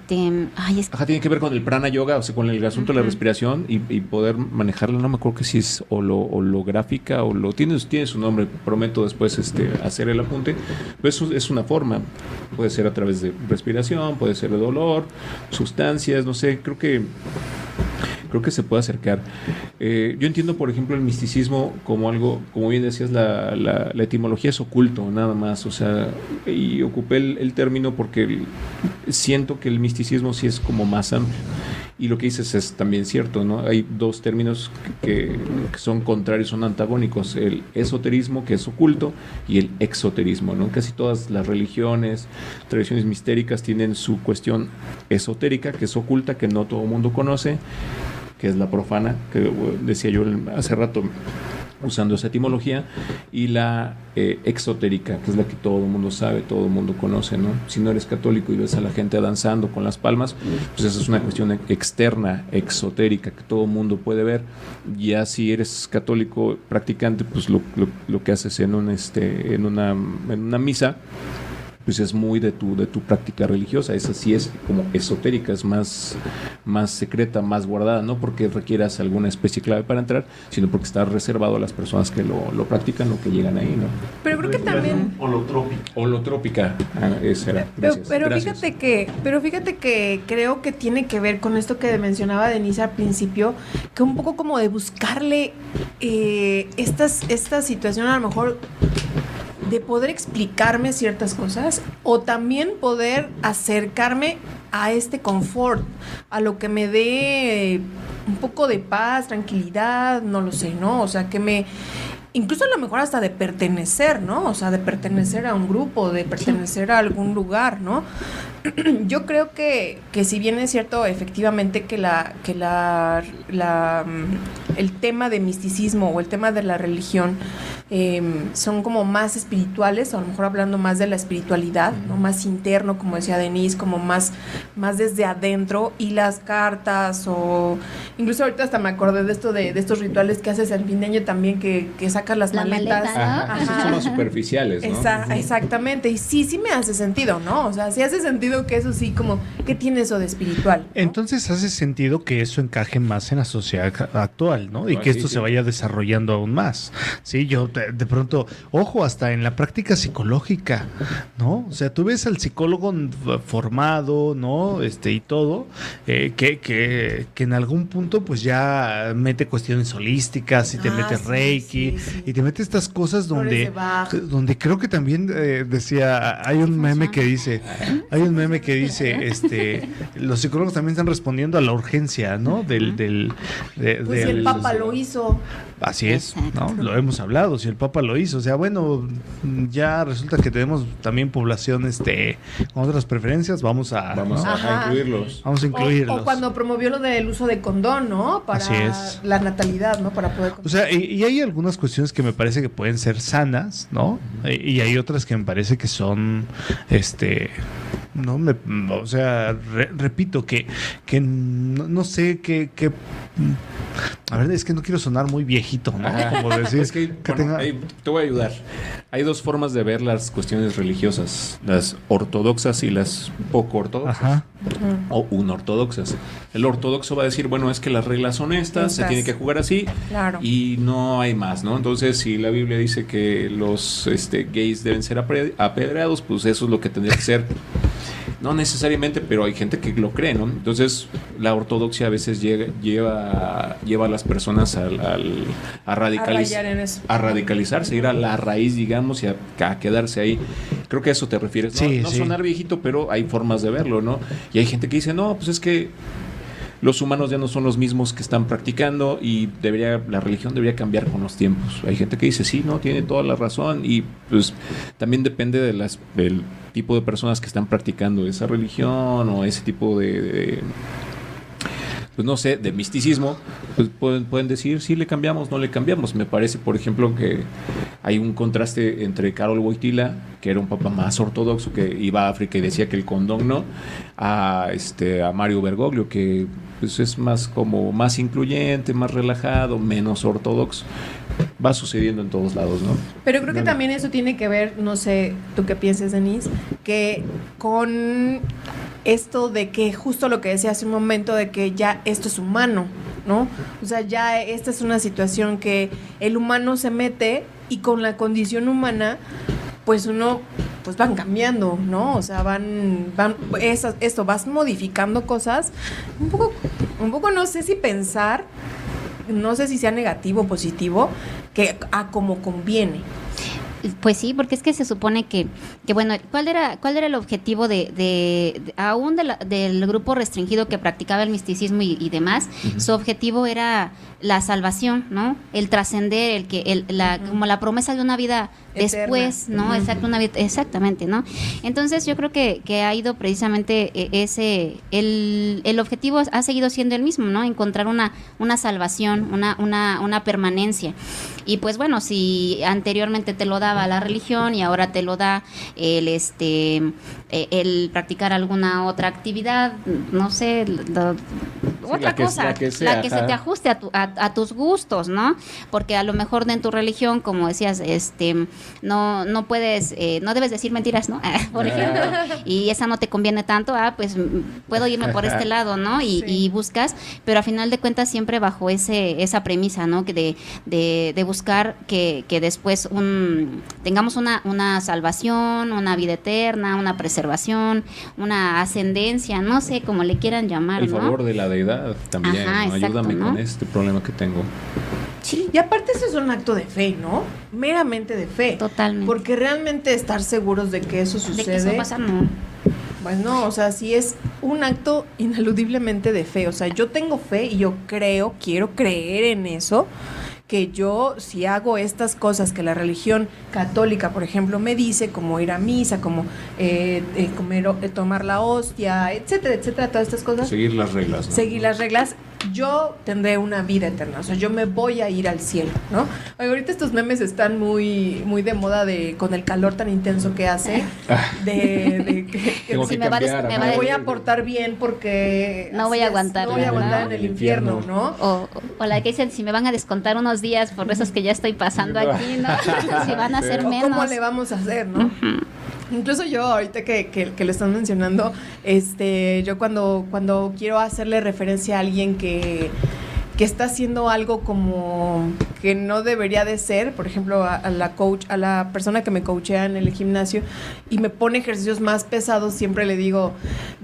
Ajá, tiene que ver con el prana yoga, o sea, con el asunto de la respiración y poder manejarla. No me acuerdo que si es holográfica o tiene su nombre. Prometo después hacer el apunte. Pero eso es una forma. Puede ser a través de respiración, puede ser de dolor, sustancias, no sé. Creo que se puede acercar. Yo entiendo, por ejemplo, el misticismo como algo, como bien decías, la etimología es oculto, nada más. O sea, y ocupé el término porque siento que el misticismo sí es como más amplio. Y lo que dices es también cierto, ¿no? Hay dos términos que son contrarios, son antagónicos. El esoterismo, que es oculto, y el exoterismo, ¿no? Casi todas las religiones, tradiciones mistéricas tienen su cuestión esotérica, que es oculta, que no todo el mundo conoce, que es la profana, que decía yo hace rato usando esa etimología, y la exotérica, que es la que todo el mundo sabe, todo el mundo conoce, ¿no? Si no eres católico y ves a la gente danzando con las palmas, pues esa es una cuestión externa, exotérica, que todo el mundo puede ver. Ya si eres católico practicante, pues lo que haces en una misa, pues es muy de tu práctica religiosa. Esa sí es como esotérica, es más secreta, más guardada, no porque requieras alguna especie clave para entrar, sino porque está reservado a las personas que lo practican o que llegan ahí, ¿no? Pero creo que también... Holotrópica. Holotrópica, esa era. Gracias, Pero gracias. fíjate que creo que tiene que ver con esto que mencionaba Denise al principio, que un poco como de buscarle esta situación a lo mejor de poder explicarme ciertas cosas o también poder acercarme a este confort, a lo que me dé un poco de paz, tranquilidad, no lo sé, ¿no? O sea, que me... incluso a lo mejor hasta de pertenecer, ¿no? O sea, de pertenecer a un grupo, de pertenecer a algún lugar, ¿no? Yo creo que si bien es cierto efectivamente que el tema de misticismo o el tema de la religión son como más espirituales, o a lo mejor hablando más de la espiritualidad, ¿no? Más interno, como decía Denise, como más desde adentro, y las cartas, o incluso ahorita hasta me acordé de esto de estos rituales que haces al fin de año también, que sacas las La maletas. maleta, ¿no? Ajá, esos son más superficiales, ¿no? Exactamente, y sí me hace sentido, ¿no? O sea, sí hace sentido que eso sí, como, ¿qué tiene eso de espiritual, ¿no? Entonces hace sentido que eso encaje más en la sociedad actual, ¿no? Y que esto se vaya desarrollando aún más. Sí, yo de pronto, ojo, hasta en la práctica psicológica, ¿no? O sea, tú ves al psicólogo formado, ¿no? Y todo, que en algún punto pues ya mete cuestiones holísticas y te mete reiki y te mete estas cosas donde creo que también decía, hay un meme que dice, los psicólogos también están respondiendo a la urgencia, ¿no? Pues si el Papa lo hizo. Así es, ¿no? Lo hemos hablado, si el Papa lo hizo, o sea, bueno, ya resulta que tenemos también población con otras preferencias, vamos a incluirlos. Vamos a incluirlos. O cuando promovió lo del uso de condón, ¿no? Para la natalidad, ¿no? Para poder... O sea, y hay algunas cuestiones que me parece que pueden ser sanas, ¿no? Y hay otras que me parece que son, o sea, repito que no sé qué a ver, es que no quiero sonar muy viejito, ¿no? Como decir es que te voy a ayudar. Hay dos formas de ver las cuestiones religiosas, las ortodoxas y las poco ortodoxas. O unortodoxas. El ortodoxo va a decir, bueno, es que las reglas son estas, se tiene que jugar así, claro, y no hay más, ¿no? Entonces, si la Biblia dice que los gays deben ser apedreados, pues eso es lo que tendría que ser. No necesariamente, pero hay gente que lo cree, ¿no? Entonces, la ortodoxia a veces lleva a las personas a radicalizarse, ir a la raíz, digamos, y a quedarse ahí. Creo que a eso te refieres. No sonar viejito, pero hay formas de verlo, ¿no? Y hay gente que dice, no, pues es que los humanos ya no son los mismos que están practicando y la religión debería cambiar con los tiempos. Hay gente que dice, sí, no, tiene toda la razón, y pues también depende del tipo de personas que están practicando esa religión o ese tipo de pues no sé, de misticismo, pues pueden decir, sí le cambiamos, no le cambiamos. Me parece, por ejemplo, que hay un contraste entre Karol Wojtyla, que era un papa más ortodoxo, que iba a África y decía que el condón no, a Mario Bergoglio, que pues es más incluyente, más relajado, menos ortodoxo. Va sucediendo en todos lados, ¿no? Pero creo que también eso tiene que ver, no sé, tú qué piensas, Denise, que con esto de que justo lo que decía hace un momento, de que ya esto es humano, ¿no? O sea, ya esta es una situación que el humano se mete, y con la condición humana, pues van cambiando, ¿no? O sea, vas modificando cosas, un poco no sé si pensar, no sé si sea negativo o positivo, que a como conviene. Pues sí, porque es que se supone que bueno, ¿cuál era el objetivo aún del grupo restringido que practicaba el misticismo y demás? Uh-huh. Su objetivo era la salvación, ¿no? El trascender, como la promesa de una vida después, ¿no? Uh-huh. Exactamente, ¿no? Entonces yo creo que ha ido precisamente el objetivo ha seguido siendo el mismo, ¿no? Encontrar una salvación, una permanencia. Y pues bueno, si anteriormente te lo daba la religión y ahora te lo da el practicar alguna otra actividad, no sé, otra cosa, la que se te ajuste a tus gustos, ¿no? Porque a lo mejor en tu religión, como decías, no puedes, no debes decir mentiras, ¿no? Por ejemplo, y esa no te conviene tanto, pues puedo irme por este lado, ¿no? Y buscas, pero a final de cuentas siempre bajo esa premisa, ¿no? De buscar que después tengamos una salvación, una vida eterna, una preservación, una ascendencia, no sé, como le quieran llamar, el favor de la deidad también. Ajá, exacto, ayúdame, ¿no? Con este problema que tengo. Sí, y aparte eso es un acto de fe, ¿no? Meramente de fe. Totalmente. Porque realmente estar seguros de que eso sucede. De que eso pasa, no. Pues no, o sea, sí es un acto ineludiblemente de fe. O sea, yo tengo fe y yo quiero creer en eso. que yo si hago estas cosas que la religión católica, por ejemplo, me dice, como ir a misa, como tomar la hostia, etcétera, etcétera, todas estas cosas. Seguir las reglas, ¿no? Seguir las reglas, yo tendré una vida eterna, o sea, yo me voy a ir al cielo, ¿no? Oye, ahorita estos memes están muy, muy de moda con el calor tan intenso que hace, de que Tengo si que me va a des- cambiar, me ¿no? va a- me voy a portar bien porque No voy así a es, aguantar, no voy a aguantar ¿no? en el infierno, ¿no? O la que dicen, si me van a descontar unos días por esos que ya estoy pasando aquí, ¿no? Si van a ser ¿O menos. ¿Cómo le vamos a hacer, no? Incluso yo, ahorita que lo están mencionando, yo cuando quiero hacerle referencia a alguien que está haciendo algo como que no debería de ser, por ejemplo, a la persona que me coachea en el gimnasio y me pone ejercicios más pesados, siempre le digo,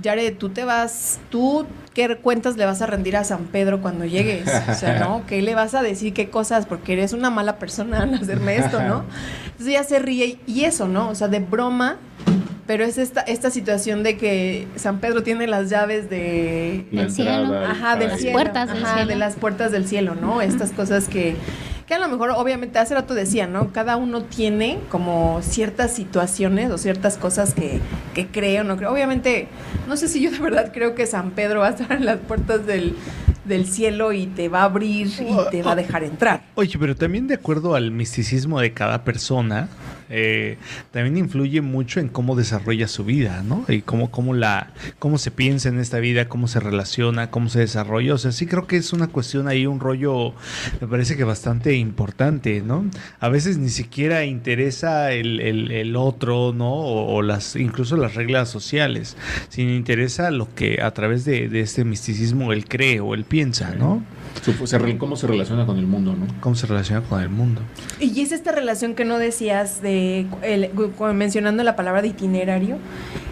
Jared, tú ¿qué cuentas le vas a rendir a San Pedro cuando llegues? O sea, ¿no? ¿Qué le vas a decir? ¿Qué cosas? Porque eres una mala persona al hacerme esto, ¿no? Entonces ella se ríe y eso, ¿no? O sea, de broma, pero es esta situación de que San Pedro tiene las llaves de... La Del cielo. entrada, Ajá, del ahí. cielo. puertas del Ajá, cielo. de las puertas del cielo, ¿no? Estas cosas que a lo mejor, obviamente, hace rato decía, ¿no? Cada uno tiene como ciertas situaciones o ciertas cosas que cree o no cree. Obviamente, no sé si yo de verdad creo que San Pedro va a estar en las puertas del cielo y te va a abrir y te va a dejar entrar. Oye, pero también de acuerdo al misticismo de cada persona, también influye mucho en cómo desarrolla su vida, ¿no? Y cómo se piensa en esta vida, cómo se relaciona, cómo se desarrolla. O sea, sí creo que es una cuestión ahí, un rollo, me parece que bastante importante, ¿no? A veces ni siquiera interesa el otro, ¿no? O incluso las reglas sociales, sino interesa lo que a través de este misticismo él cree o él piensa, ¿no? ¿Cómo se relaciona con el mundo, no? Cómo se relaciona con el mundo. Y es esta relación que no decías mencionando la palabra de itinerario,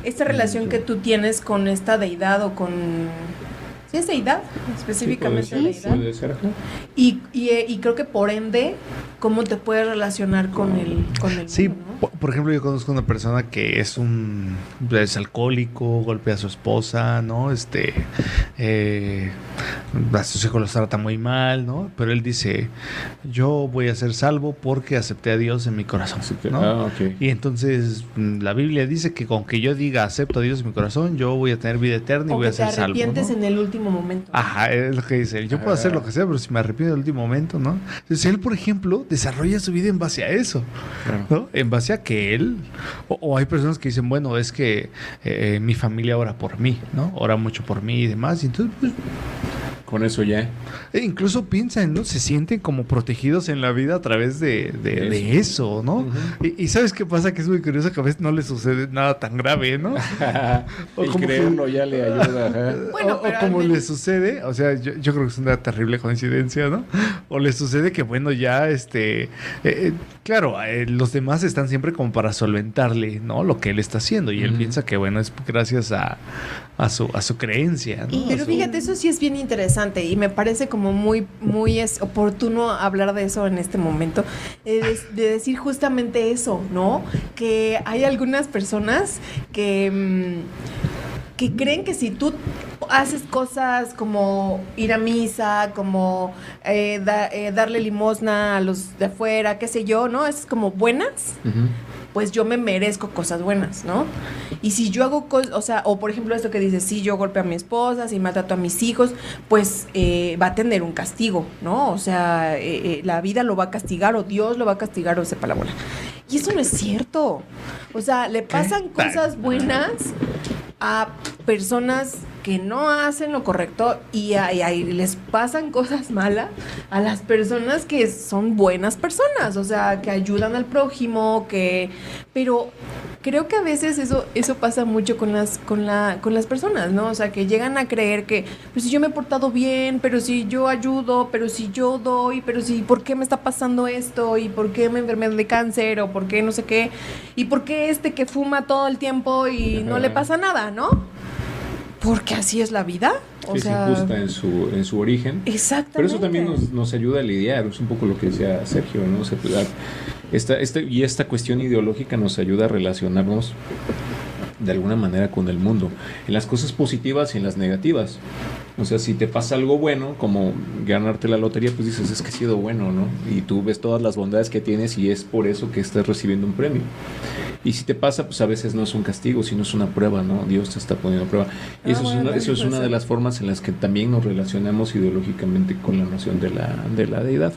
esta relación que tú tienes con esta deidad o con... ¿Sí es deidad? Específicamente Sí, deidad. puede ser, ajá. Y creo que por ende, ¿cómo te puedes relacionar con el Sí, mundo, ¿no? por ejemplo, yo conozco una persona que es alcohólico, golpea a su esposa, ¿no? A sus hijos los trata muy mal, ¿no? Pero él dice, yo voy a ser salvo porque acepté a Dios en mi corazón, ¿no? Ok. Y entonces la Biblia dice que con que yo diga acepto a Dios en mi corazón, yo voy a tener vida eterna y O voy a que ser te salvo, arrepientes ¿no? en el último momento. Ajá, es lo que dice él. Yo puedo hacer lo que sea, pero si me arrepiento en el último momento, ¿no? Entonces él, por ejemplo, desarrolla su vida en base a eso, Claro. ¿no? En base a que él, o hay personas que dicen, bueno, es que mi familia ora por mí, ¿no? Ora mucho por mí y demás, y entonces, pues, Con eso ya. incluso piensan, ¿no? Se sienten como protegidos en la vida a través de eso, ¿no? Ujú. Y ¿sabes qué pasa? Que es muy curioso que a veces no le sucede nada tan grave, ¿no? O El como que- creerlo ya le ayuda. Ajá. Bueno, o pero al como menos- le sucede, o sea, yo creo que es una terrible coincidencia, ¿no? O le sucede que, bueno, ya, claro, los demás están siempre como para solventarle, ¿no? Lo que él está haciendo. Y él Ujú. piensa que, bueno, es gracias a su creencia, ¿no? Pero fíjate, eso sí es bien interesante y me parece como muy, muy oportuno hablar de eso en este momento, de decir justamente eso, ¿no? Que hay algunas personas que creen que si tú haces cosas como ir a misa, como darle limosna a los de afuera, qué sé yo, ¿no? Es como buenas, Ujú. pues yo me merezco cosas buenas, ¿no? Y si yo hago cosas, o sea, o por ejemplo esto que dice, si yo golpeo a mi esposa, si maltrato a mis hijos, pues va a tener un castigo, ¿no? O sea, la vida lo va a castigar o Dios lo va a castigar o sepa la bola. Y eso no es cierto. O sea, le pasan cosas buenas a personas que no hacen lo correcto y les pasan cosas malas a las personas que son buenas personas, o sea, que ayudan al prójimo, pero creo que a veces eso pasa mucho con las personas, ¿no? O sea, que llegan a creer que pues si yo me he portado bien, pero si yo ayudo, pero si yo doy, pero si ¿por qué me está pasando esto? ¿Y por qué me enfermé de cáncer? ¿O por qué no sé qué? ¿Y por qué que fuma todo el tiempo y no le pasa nada, ¿no? Porque así es la vida. O Es sea, injusta en su origen. exactamente. Pero eso también nos ayuda a lidiar, es un poco lo que decía Sergio, ¿no? O sea, esta cuestión ideológica nos ayuda a relacionarnos de alguna manera con el mundo, en las cosas positivas y en las negativas. O sea, si te pasa algo bueno, como ganarte la lotería, pues dices, es que he sido bueno, ¿no? Y tú ves todas las bondades que tienes y es por eso que estás recibiendo un premio. Y si te pasa, pues a veces no es un castigo, sino es una prueba, ¿no? Dios te está poniendo a prueba. Y eso es una de las formas en las que también nos relacionamos ideológicamente con la noción de la deidad.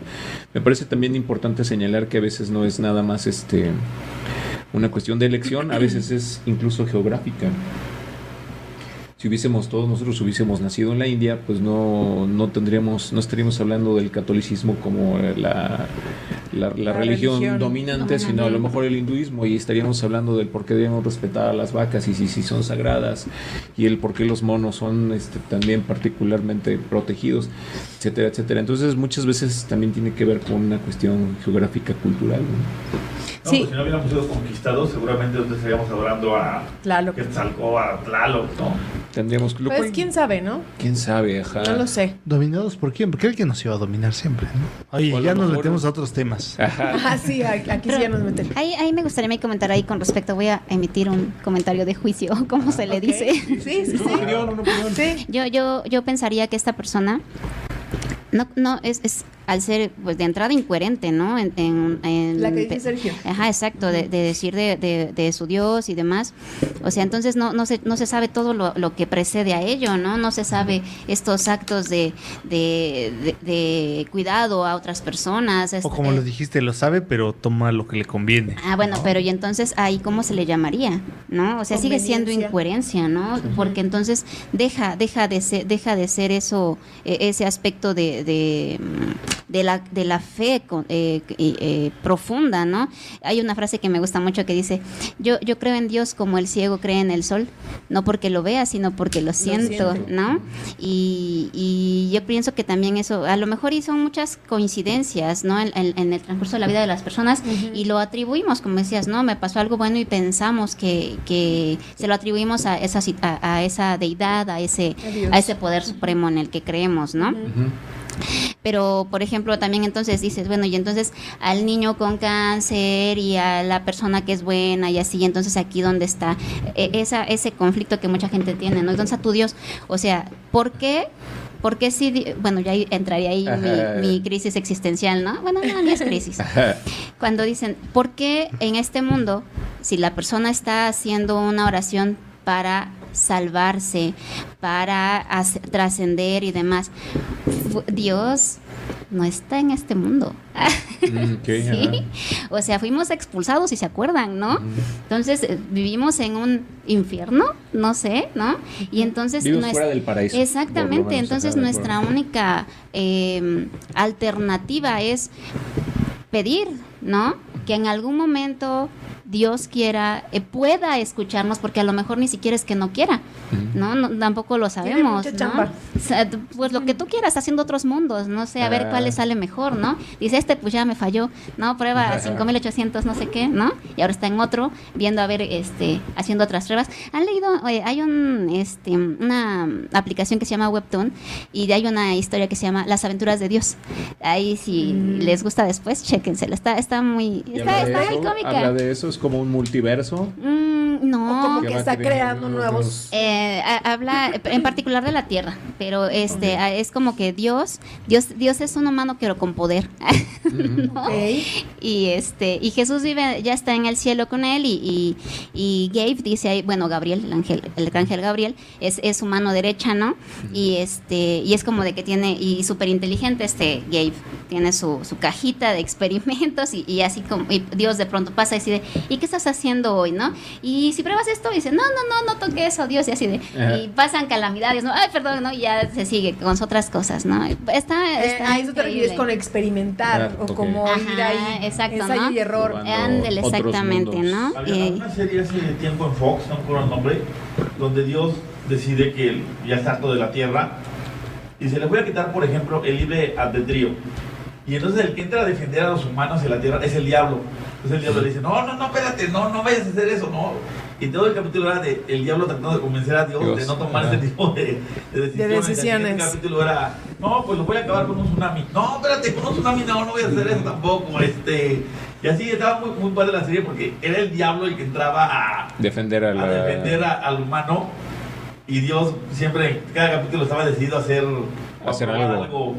Me parece también importante señalar que a veces no es nada más una cuestión de elección, a veces es incluso geográfica. Si todos nosotros hubiésemos nacido en la India, pues no estaríamos hablando del catolicismo como la religión dominante, sino a lo mejor el hinduismo, y estaríamos hablando del por qué debemos respetar a las vacas y si son sagradas, y el por qué los monos son también particularmente protegidos, etcétera, etcétera. Entonces muchas veces también tiene que ver con una cuestión geográfica, cultural, ¿no? No, Sí. pues si no hubiéramos sido conquistados, seguramente nosotros estaríamos adorando a Tlaloc. Quetzalcóatl, a Tlaloc, ¿no? Tendríamos Pues quién sabe, ¿no? quién sabe, ajá. No lo sé. ¿Dominados por quién? Porque alguien nos iba a dominar siempre, ¿no? Oye, O a lo ya nos mejor- metemos a otros temas. Ajá. Ah, sí, aquí sí ya nos metemos. Ahí me gustaría comentar ahí con respecto, voy a emitir un comentario de juicio, como se le Ok. dice. Sí, sí, sí. Una opinión. Sí. Yo pensaría que esta persona no es al ser pues de entrada incoherente, ¿no? En La que dice Sergio. Ajá, exacto, de decir de su Dios y demás. O sea, entonces no se sabe todo lo que precede a ello, ¿no? No se sabe estos actos de cuidado a otras personas. O como lo dijiste, lo sabe, pero toma lo que le conviene. Ah, bueno, pero y entonces ahí cómo se le llamaría, ¿no? O sea, sigue siendo Conveniencia. incoherencia, ¿no? Porque entonces deja de ser eso, ese aspecto de la fe profunda, ¿no? Hay una frase que me gusta mucho que dice, yo creo en Dios como el ciego cree en el sol, no porque lo vea, sino porque lo siento, ¿no? Y yo pienso que también eso, a lo mejor son muchas coincidencias, ¿no? En el transcurso de la vida de las personas y lo atribuimos, como decías, ¿no? Me pasó algo bueno y pensamos que se lo atribuimos a esa deidad, a ese poder supremo en el que creemos, ¿no? Ujú. Pero, por ejemplo, también entonces dices, bueno, y entonces al niño con cáncer y a la persona que es buena y así, entonces aquí donde está ese conflicto que mucha gente tiene, ¿no? Entonces a tu Dios, o sea, ¿por qué? Porque si, bueno, ya entraría ahí mi crisis existencial, ¿no? Bueno, no, ni es crisis. Cuando dicen, ¿por qué en este mundo, si la persona está haciendo una oración para salvarse, para trascender y demás, Dios no está en este mundo? Okay, ¿Sí? ajá. O sea, fuimos expulsados, si se acuerdan, ¿no? Entonces, vivimos en un infierno, no sé, ¿no? Y entonces... Vivimos fuera del paraíso. por lo Exactamente, menos, entonces ajá, de nuestra acuerdo. única alternativa es pedir, ¿no? Que en algún momento Dios quiera, pueda escucharnos, porque a lo mejor ni siquiera es que no quiera, ¿no? Tampoco lo sabemos, mucha ¿no? chamba. O sea, pues lo que tú quieras, haciendo otros mundos, no sé, a ver cuál le sale mejor, ¿no? Dice, pues ya me falló, ¿no? Prueba 5800 no sé qué, ¿no? Y ahora está en otro, viendo a ver, haciendo otras pruebas. ¿Han leído? Hay una aplicación que se llama Webtoon y hay una historia que se llama Las aventuras de Dios. Ahí si les gusta después, chéquensela. Está muy Y habla de muy eso, cómica. habla de eso, es como un multiverso. No. Como Que que va está creando creando nuevos. Habla en particular de la tierra, pero es como que Dios es un humano pero con poder. ¿no? Ok. Y Jesús ya está en el cielo con él y Gabe dice ahí, bueno, Gabriel, el ángel Gabriel es su mano derecha, ¿no? Y es como de que tiene, y súper inteligente Gabe, tiene su cajita de experimentos y así como, y Dios de pronto pasa y dice, ¿y qué estás haciendo hoy, no? Y si pruebas esto, dice, no toque eso, Dios, y así de, y pasan calamidades, ¿no? Ay, perdón, ¿no? Y ya se sigue con otras cosas, ¿no? Está A eso te refieres increíble. con experimentar o ok. como ir Ajá, ahí, exacto, ensayo ¿no? y error. Probando Ándale, otros exactamente, mundos. ¿no? Había una serie hace tiempo en Fox, no me acuerdo el nombre, donde Dios decide que ya está harto de la tierra y se le voy a quitar, por ejemplo, el libre albedrío. Y entonces el que entra a defender a los humanos en la tierra es el diablo. Entonces el diablo le dice, no, espérate, no vayas a hacer eso, no. Y todo el capítulo era de el diablo tratando de convencer a Dios de no tomar ese tipo de decisiones. De decisiones. El capítulo era, no, pues lo voy a acabar con un tsunami. No, espérate, con un tsunami no voy a hacer eso tampoco. Y así estaba muy padre la serie porque era el diablo el que entraba a Defender defender al humano. y Dios siempre, cada capítulo estaba decidido a Hacer probar algo.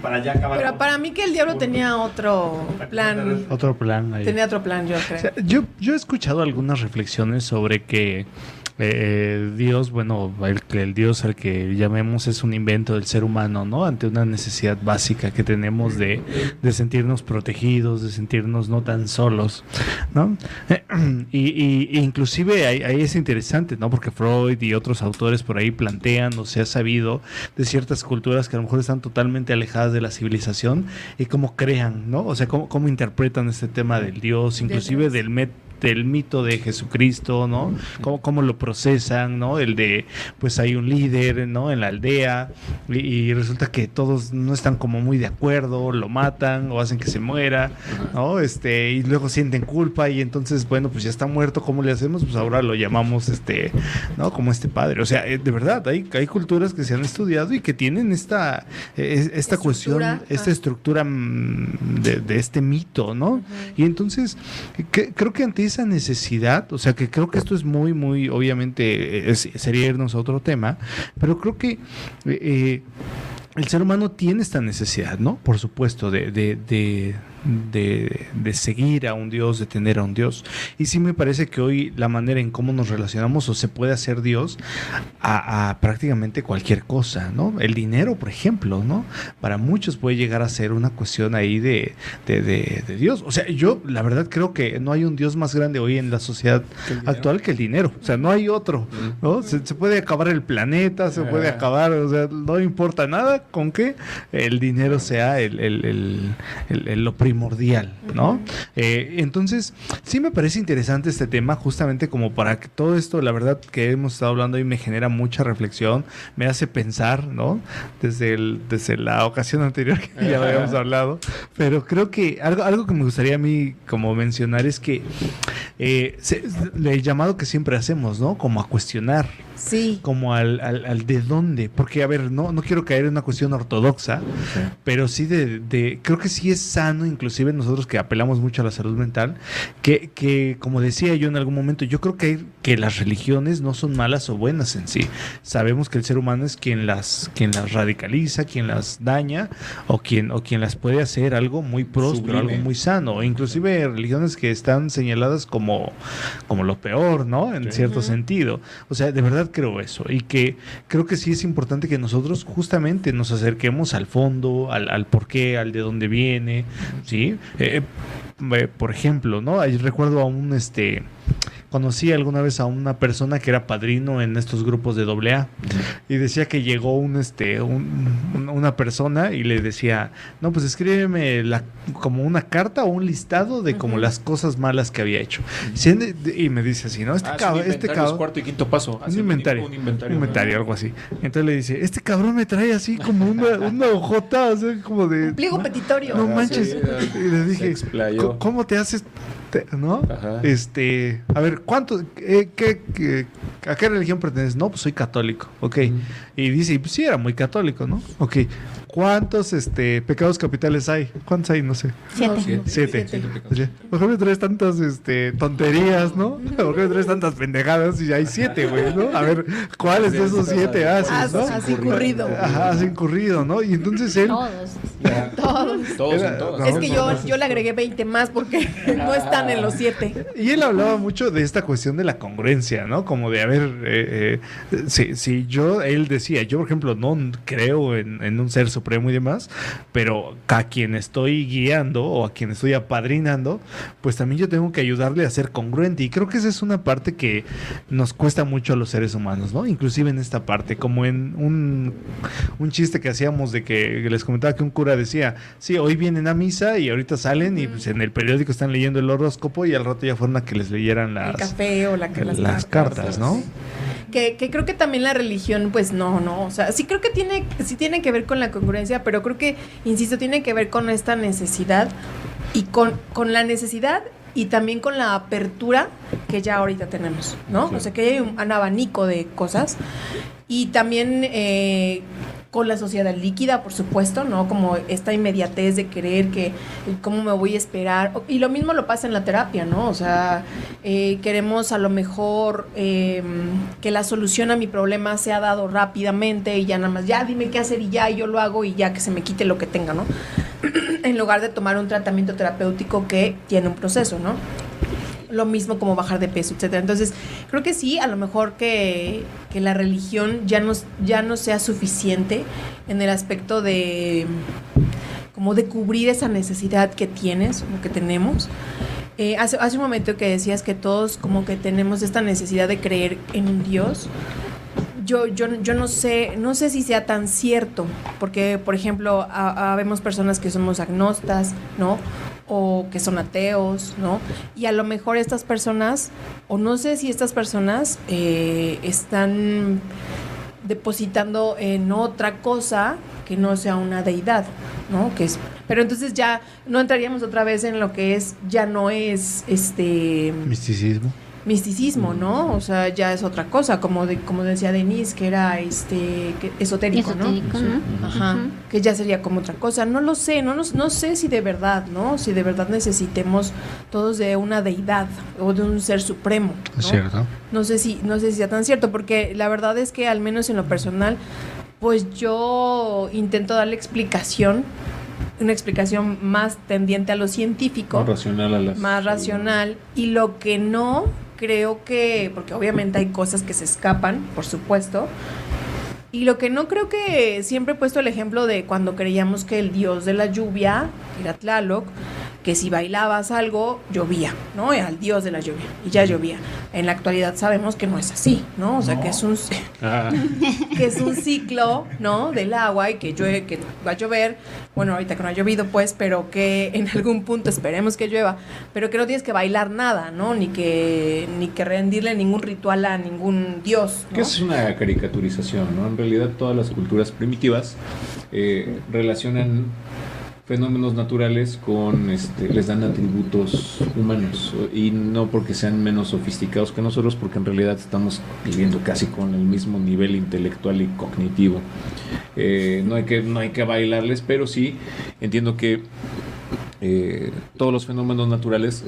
Para ya acabar. Pero para mí que el diablo tenía otro plan. Otro plan ahí. Tenía otro plan, yo creo. O sea, yo he escuchado algunas reflexiones sobre que Dios, bueno, el Dios al que llamemos es un invento del ser humano, ¿no? Ante una necesidad básica que tenemos de sentirnos protegidos, de sentirnos no tan solos, ¿no? Y inclusive ahí es interesante, ¿no? Porque Freud y otros autores por ahí plantean, o se ha sabido de ciertas culturas que a lo mejor están totalmente alejadas de la civilización y cómo crean, ¿no? O sea, cómo interpretan este tema del Dios, inclusive del mito de Jesucristo, ¿no? Cómo lo procesan, ¿no? El de, pues hay un líder, ¿no? En la aldea y resulta que todos no están como muy de acuerdo, lo matan o hacen que se muera, ¿no? Y luego sienten culpa y entonces, bueno, pues ya está muerto, ¿cómo le hacemos? Pues ahora lo llamamos, ¿no? Como padre. O sea, de verdad, hay culturas que se han estudiado y que tienen esta cuestión, esta estructura de este mito, ¿no? Y entonces, creo que ante esa necesidad, o sea, que creo que esto es muy, muy, obviamente, sería irnos a otro tema, pero creo que el ser humano tiene esta necesidad, ¿no? Por supuesto, de seguir a un Dios, de tener a un Dios. Y sí me parece que hoy la manera en cómo nos relacionamos o se puede hacer Dios a prácticamente cualquier cosa, ¿no? El dinero, por ejemplo, ¿no? Para muchos puede llegar a ser una cuestión ahí de Dios. O sea, yo la verdad creo que no hay un Dios más grande hoy en la sociedad actual que el dinero. O sea, no hay otro, ¿no? Se puede acabar el planeta, se puede acabar, o sea, no importa nada con que el dinero sea lo primordial, ¿no? Entonces, sí me parece interesante este tema, justamente como para que todo esto, la verdad que hemos estado hablando hoy me genera mucha reflexión, me hace pensar, ¿no? Desde la ocasión anterior que ya lo habíamos hablado, pero creo que algo que me gustaría a mí como mencionar es que el llamado que siempre hacemos, ¿no? Como a cuestionar. Sí. Como al de dónde, porque a ver, no quiero caer en una cuestión ortodoxa, pero sí creo que sí es sano, inclusive nosotros que apelamos mucho a la salud mental, que como decía yo en algún momento, yo creo que las religiones no son malas o buenas en sí. Sabemos que el ser humano es quien las radicaliza, quien las daña o quien las puede hacer algo muy próspero, algo muy sano, inclusive religiones que están señaladas como lo peor, ¿no? En cierto sentido. O sea, de verdad creo eso, y que creo que sí es importante que nosotros justamente nos acerquemos al fondo, al por qué, al de dónde viene, ¿sí? Por ejemplo, ¿no? Ahí recuerdo a conocí alguna vez a una persona que era padrino en estos grupos de AA y decía que llegó una persona y le decía, no, pues escríbeme como una carta o un listado de como las cosas malas que había hecho. Y me dice así, ¿no? Este cabrón, cuarto y quinto paso. Un inventario, algo así. Entonces le dice, este cabrón me trae así como una hojota, o sea, como de... Un pliego petitorio. No manches. Sí, y le dije, explayó. ¿cómo te haces? ¿No? Ajá. A ver, ¿cuánto? ¿A qué religión perteneces? No, pues soy católico. Ok. Y dice, pues sí, era muy católico, ¿no? Ok. ¿Cuántos pecados capitales hay? ¿Cuántos hay? No sé. 7. 7. ¿Por qué me traes tantas tonterías, no? ¿Por qué me traes tantas pendejadas? Y hay 7, güey, ¿no? A ver, ¿cuáles de esos 7 haces, no? Has incurrido. Ajá, has incurrido, ¿no? Y entonces él... Todos. Todos. Es que yo le agregué 20 más porque no están en los 7. Y él hablaba mucho de esta cuestión de la congruencia, ¿no? Como de, a ver, él decía, yo por ejemplo no creo en un ser supremo y demás, pero a quien estoy guiando o a quien estoy apadrinando, pues también yo tengo que ayudarle a ser congruente. Y creo que esa es una parte que nos cuesta mucho a los seres humanos, ¿no? Inclusive en esta parte, como en un chiste que hacíamos de que les comentaba que un cura decía, sí, hoy vienen a misa y ahorita salen y pues en el periódico están leyendo el horóscopo y al rato ya fueron a que les leyeran el café o las cartas, ¿no? Que creo que también la religión, pues no, o sea, sí creo que tiene que ver con la congruencia, pero creo que, insisto, tiene que ver con esta necesidad y con la necesidad y también con la apertura que ya ahorita tenemos, ¿no? Sí. O sea, que hay un abanico de cosas y también con la sociedad líquida, por supuesto, ¿no? Como esta inmediatez de querer que, cómo me voy a esperar. Y lo mismo lo pasa en la terapia, ¿no? O sea, queremos a lo mejor que la solución a mi problema sea dado rápidamente y ya nada más, ya dime qué hacer y ya, y yo lo hago y ya que se me quite lo que tenga, ¿no? En lugar de tomar un tratamiento terapéutico que tiene un proceso, ¿no? Lo mismo como bajar de peso, etcétera. Entonces, creo que sí, a lo mejor que la religión ya no sea suficiente en el aspecto de como de cubrir esa necesidad que tienes o que tenemos. Hace un momento que decías que todos como que tenemos esta necesidad de creer en un Dios. Yo no sé si sea tan cierto, porque, por ejemplo, habemos personas que somos agnostas, ¿no? O que son ateos, ¿no? Y a lo mejor estas personas, o no sé si estas personas están depositando en otra cosa que no sea una deidad, ¿no? Pero entonces ya no entraríamos otra vez en lo que ya no es misticismo, ¿no? O sea, ya es otra cosa, como decía Denise, que era esotérico, ¿no? Ajá, que ya sería como otra cosa. No lo sé, no sé si de verdad, ¿no? Si de verdad necesitemos todos de una deidad o de un ser supremo, ¿no? Es cierto. No sé si sea tan cierto, porque la verdad es que al menos en lo personal, pues yo intento darle una explicación más tendiente a lo científico, más racional, y lo que no creo que, porque obviamente hay cosas que se escapan, por supuesto, y lo que no creo que siempre he puesto el ejemplo de cuando creíamos que el dios de la lluvia era Tlaloc, que si bailabas algo, llovía, ¿no? Era el dios de la lluvia, y ya llovía. En la actualidad sabemos que no es así, ¿no? O sea, que es un ciclo, ¿no? Del agua y que llueve, que va a llover. Bueno, ahorita que no ha llovido, pues, pero que en algún punto esperemos que llueva, pero que no tienes que bailar nada, ¿no? Ni que rendirle ningún ritual a ningún dios, ¿no? Que es una caricaturización, ¿no? En realidad todas las culturas primitivas relacionan fenómenos naturales con les dan atributos humanos, y no porque sean menos sofisticados que nosotros, porque en realidad estamos viviendo casi con el mismo nivel intelectual y cognitivo. No hay que bailarles, pero sí entiendo que todos los fenómenos naturales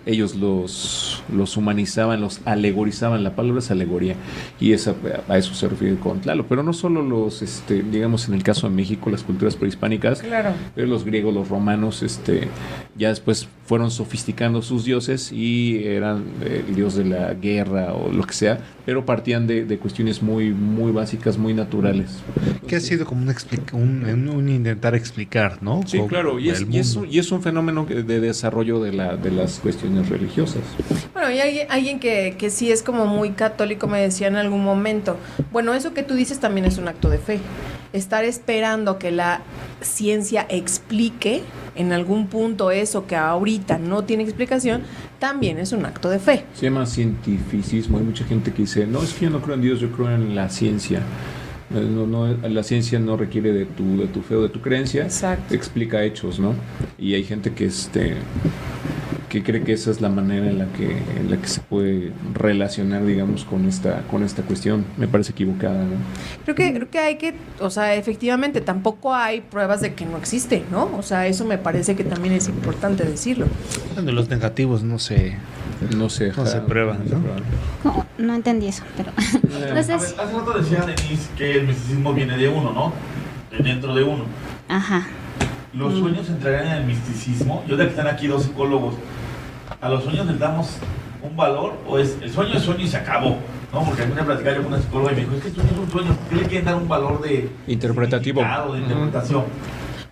ellos los humanizaban, los alegorizaban. La palabra es alegoría, y a eso se refiere con Tlaloc. Pero no solo digamos en el caso de México, las culturas prehispánicas, claro, pero los griegos, los romanos, ya después fueron sofisticando sus dioses y eran el dios de la guerra o lo que sea, pero partían de cuestiones muy, muy básicas, muy naturales. Que ha sido como un intentar explicar, ¿no? Sí, claro, y es un fenómeno de desarrollo de las cuestiones religiosas. Bueno, y hay alguien que sí es como muy católico, me decía en algún momento, bueno, eso que tú dices también es un acto de fe. Estar esperando que la ciencia explique en algún punto eso que ahorita no tiene explicación, también es un acto de fe. Se llama cientificismo. Hay mucha gente que dice, no, es que yo no creo en Dios, yo creo en la ciencia. La ciencia no requiere de tu fe o de tu creencia. Exacto. Explica hechos, ¿no? Y hay gente que que cree que esa es la manera en la que se puede relacionar, digamos, con esta cuestión. Me parece equivocada, ¿no? Creo que hay que, o sea, efectivamente tampoco hay pruebas de que no existe, ¿no? O sea, eso me parece que también es importante decirlo. Cuando los negativos no se prueban, ¿no? No entendí eso, pero hace rato decía Denise que el misticismo viene de uno, ¿no? Dentro de uno. Ajá. ¿Los sueños entrarían en el misticismo? Yo, de que están aquí dos psicólogos, ¿a los sueños les damos un valor? ¿O es el sueño y se acabó? ¿No? Porque a mí me platicaba yo con una psicóloga y me dijo, es que el sueño es un sueño, ¿por qué le quieren dar un valor de interpretativo, de interpretación?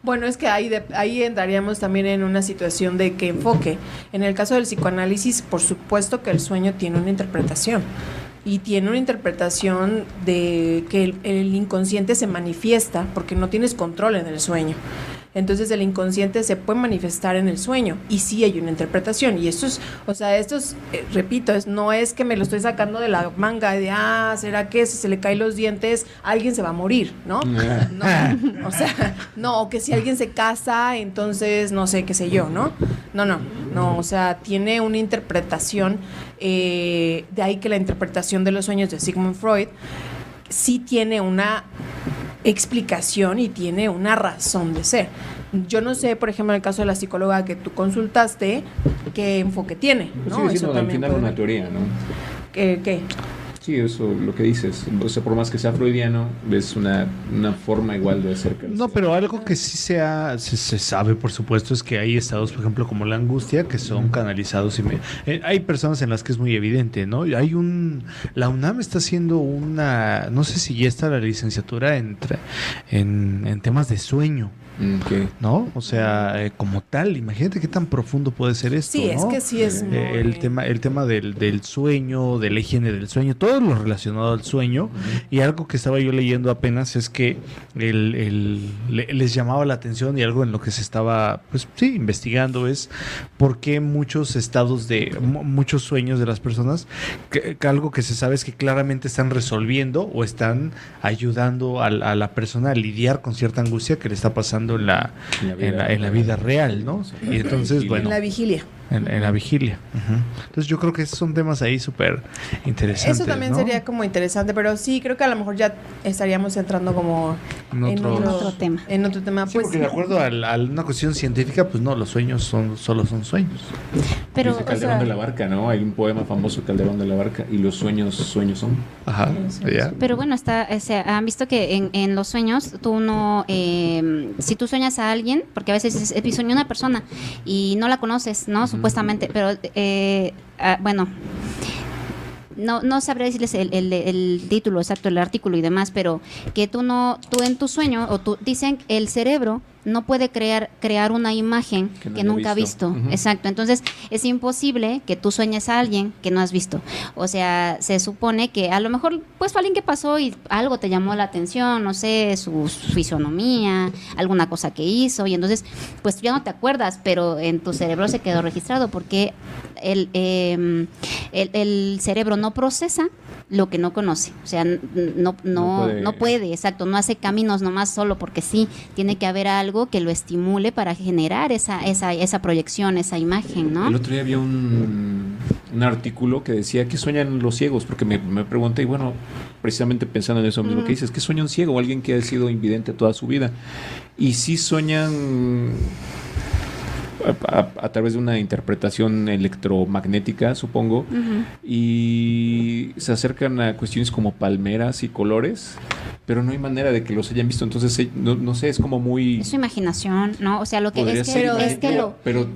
Bueno, es que ahí entraríamos también en una situación de que enfoque. En el caso del psicoanálisis, por supuesto que el sueño tiene una interpretación. Y tiene una interpretación de que el inconsciente se manifiesta porque no tienes control en el sueño. Entonces el inconsciente se puede manifestar en el sueño y sí hay una interpretación. Y esto es, repito, no es que me lo estoy sacando de la manga de, ¿será que si se le caen los dientes alguien se va a morir? ¿No? No, o sea, no, o que si alguien se casa, entonces no sé, qué sé yo, ¿no? No, o sea, tiene una interpretación, de ahí que la interpretación de los sueños de Sigmund Freud sí tiene una explicación y tiene una razón de ser. Yo no sé, por ejemplo, en el caso de la psicóloga que tú consultaste, qué enfoque tiene, Pues ¿no? sigue siendo al también final puede una ver. teoría, ¿no? ¿Qué? Sí, eso lo que dices. O sea, por más que sea freudiano, es una forma igual de acercarse. No, pero algo que sí se sabe, por supuesto, es que hay estados, por ejemplo, como la angustia, que son canalizados. Hay personas en las que es muy evidente, ¿no? La UNAM está haciendo no sé si ya está la licenciatura en temas de sueño. Okay. ¿No? O sea, como tal, imagínate qué tan profundo puede ser esto, Sí, ¿no? es que sí es muy... El tema del sueño, de la higiene del sueño, todo lo relacionado al sueño. Y algo que estaba yo leyendo apenas es que les llamaba la atención, y algo en lo que se estaba, pues sí, investigando, es por qué muchos muchos sueños de las personas, que algo que se sabe es que claramente están resolviendo o están ayudando a la persona a lidiar con cierta angustia que le está pasando en la vida real, ¿no? Y entonces, bueno, En la vigilia. en la vigilia. Ujú. Entonces yo creo que esos son temas ahí súper interesantes. Eso también ¿no? sería como interesante, pero sí, creo que a lo mejor ya estaríamos entrando como En otro tema. En otro tema, Sí, pues. porque de acuerdo a una cuestión científica, pues no, los sueños solo son sueños. Pero, Dice o Calderón sea, de la Barca, ¿no? Hay un poema famoso, Calderón de la Barca, y los sueños son. Ajá, ya. pero bueno, han visto que en los sueños tú no, si tú sueñas a alguien, porque a veces soñé una persona y no la conoces, ¿no? Supuestamente, pero bueno, no sabré decirles el título exacto, el artículo y demás, pero que tú en tu sueño, dicen que el cerebro no puede crear una imagen Que no que haya nunca ha visto. visto. Ujú. Exacto. Entonces, es imposible que tú sueñes a alguien que no has visto. O sea, se supone que a lo mejor, pues, fue alguien que pasó y algo te llamó la atención, no sé, su fisonomía, alguna cosa que hizo, y entonces, pues, tú ya no te acuerdas, pero en tu cerebro se quedó registrado porque el cerebro no procesa lo que no conoce. O sea, no puede, exacto, no hace caminos nomás solo porque sí, tiene que haber algo que lo estimule para generar esa proyección, esa imagen, ¿no? El otro día había un artículo que decía que sueñan los ciegos, porque me pregunté, y bueno, precisamente pensando en eso mismo que dices, ¿qué sueña un ciego? Alguien que ha sido invidente toda su vida. Y sí sueñan a través de una interpretación electromagnética, supongo, y se acercan a cuestiones como palmeras y colores, pero no hay manera de que los hayan visto. Entonces, no sé, es como muy... Es su imaginación, ¿no? O sea, lo que podría es que, ser, es que lo... pero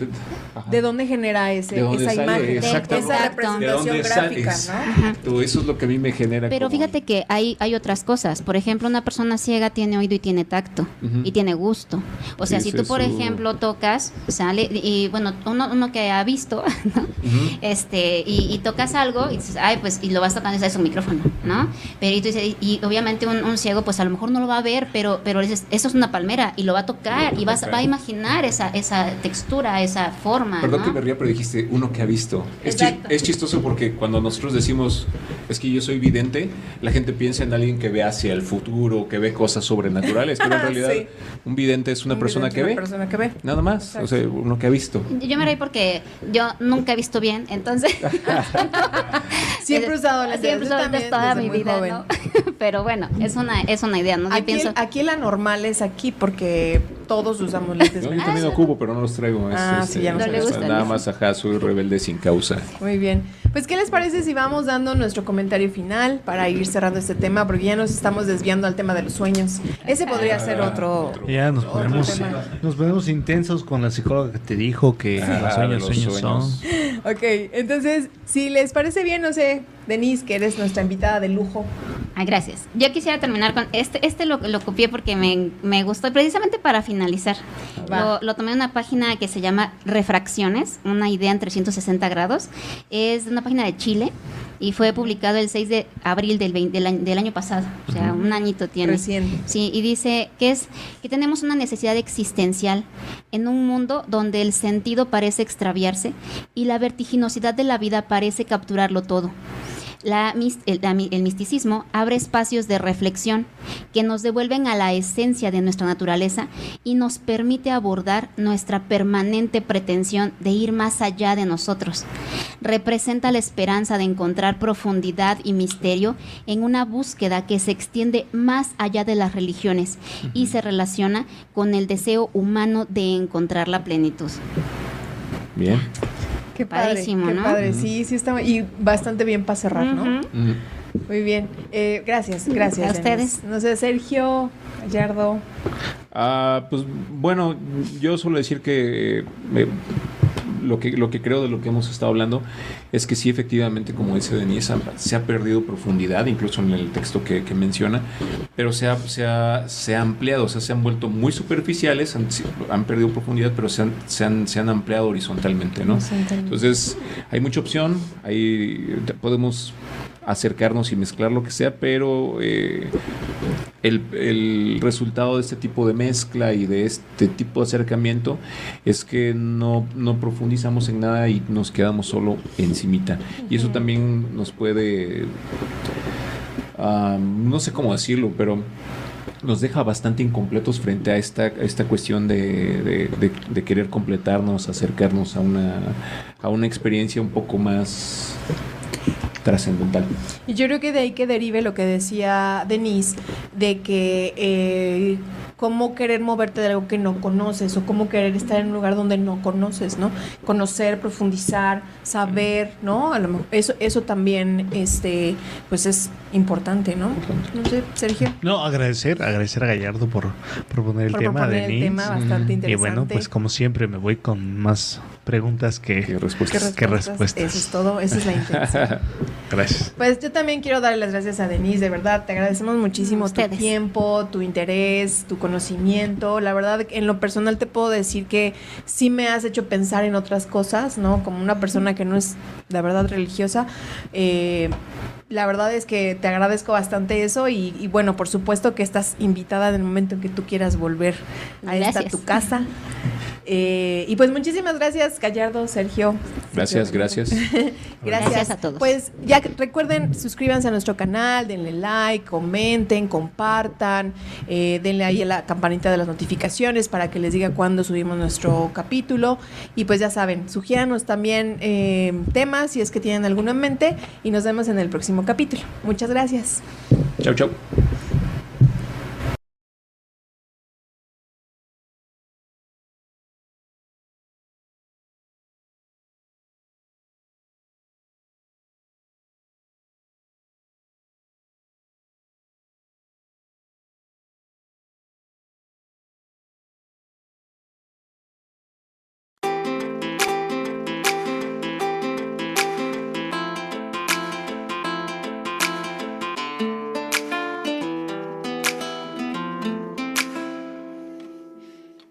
ajá. ¿De dónde genera esa ¿De dónde sale? imagen? Exacto. Esa ¿De representación dónde gráfica, sale? ¿no? Exacto, eso es lo que a mí me genera. Pero como- fíjate que hay otras cosas. Por ejemplo, una persona ciega tiene oído y tiene tacto Ujú. y tiene gusto. O sea, Sí, si sí, tú, por su- ejemplo, tocas, sale, y bueno, uno que ha visto, ¿no? Ujú. Y tocas algo y dices, ay, pues, y lo vas tocando, es un micrófono, ¿no? Pero y tú dices, y obviamente un ciego, pues a lo mejor no lo va a ver, pero dices, eso es una palmera, y lo va a tocar, y va a imaginar esa textura, esa forma, Perdón ¿no? que me ría, pero dijiste uno que ha visto. Exacto. Es chistoso porque cuando nosotros decimos es que yo soy vidente, la gente piensa en alguien que ve hacia el futuro, que ve cosas sobrenaturales, pero en realidad Sí. un vidente es una persona que ve. Una persona que ve. Nada más, o sea, uno que ha visto. Yo me reí porque yo nunca he visto bien, entonces... Siempre he usado lentes. Siempre he Yo usado también, lentes toda desde mi muy vida, joven. ¿no? Pero bueno, es una idea, ¿no? Yo Aquí, pienso... aquí la normal es aquí porque todos usamos lentes. Yo verdes. también ocupo, pero no los traigo. Sí, ya no se le gusta, Nada ¿no? más, ajá, soy rebelde sin causa. Muy bien. Pues, ¿qué les parece si vamos dando nuestro comentario final para ir cerrando este tema? Porque ya nos estamos desviando al tema de los sueños. Ese podría ser otro Ya nos otro ponemos, tema. intensos con la psicóloga que te dijo que los sueños son. Ok, entonces, si les parece bien, no sé, Denise, que eres nuestra invitada de lujo. Ay, gracias. Yo quisiera terminar con este lo copié porque me gustó, y precisamente para finalizar. Va. Lo tomé de una página que se llama Refracciones, una idea en 360 grados. Es de una página de Chile y fue publicado el 6 de abril del año pasado. O sea, un añito tiene. Reciente. Sí, y dice que tenemos una necesidad existencial en un mundo donde el sentido parece extraviarse y la vertiginosidad de la vida parece capturarlo todo. El misticismo abre espacios de reflexión que nos devuelven a la esencia de nuestra naturaleza y nos permite abordar nuestra permanente pretensión de ir más allá de nosotros. Representa la esperanza de encontrar profundidad y misterio en una búsqueda que se extiende más allá de las religiones y se relaciona con el deseo humano de encontrar la plenitud. Bien. Qué padre, Padrísimo, qué ¿no? padre. Sí, sí está y bastante bien para cerrar, ¿no? Ujú. Muy bien. Gracias, gracias. A ustedes. Denise. No sé, Sergio, Gallardo. Pues bueno, yo suelo decir que lo que creo de lo que hemos estado hablando es que sí, efectivamente, como dice Denise, se ha perdido profundidad, incluso en el texto que menciona, pero se ha ampliado, o sea, se han vuelto muy superficiales, han perdido profundidad, pero se han ampliado horizontalmente, ¿no? Entonces, hay mucha opción, podemos acercarnos y mezclar lo que sea, pero el resultado de este tipo de mezcla y de este tipo de acercamiento es que no profundizamos en nada y nos quedamos solo encimita. Y eso también nos puede, no sé cómo decirlo, pero nos deja bastante incompletos frente a esta cuestión de querer completarnos, acercarnos a una experiencia un poco más trascendental. Y yo creo que de ahí que derive lo que decía Denise, de que cómo querer moverte de algo que no conoces o cómo querer estar en un lugar donde no conoces, ¿no? Conocer, profundizar, saber, ¿no? A lo mejor eso también pues es importante, ¿no? No sé, Sergio. No, agradecer a Gallardo por proponer el Por tema, proponer Denise. el tema bastante interesante. Y bueno, pues como siempre me voy con más preguntas ¿Qué que respuestas? respuestas. Eso es todo, esa es la intención. Gracias. Pues yo también quiero darle las gracias a Denise, de verdad, te agradecemos muchísimo tu Ustedes. tiempo, tu interés, tu conocimiento. La verdad, en lo personal te puedo decir que sí me has hecho pensar en otras cosas, ¿no? Como una persona que no es, la verdad, religiosa. La verdad es que te agradezco bastante eso y bueno, por supuesto que estás invitada en el momento en que tú quieras volver a esta Gracias. tu casa. Y pues muchísimas gracias, Gallardo, Sergio. Gracias. Gracias a todos. Pues ya recuerden, suscríbanse a nuestro canal, denle like, comenten, compartan, denle ahí a la campanita de las notificaciones para que les diga cuándo subimos nuestro capítulo. Y pues ya saben, sugiéranos también temas si es que tienen alguno en mente y nos vemos en el próximo capítulo. Muchas gracias. Chau.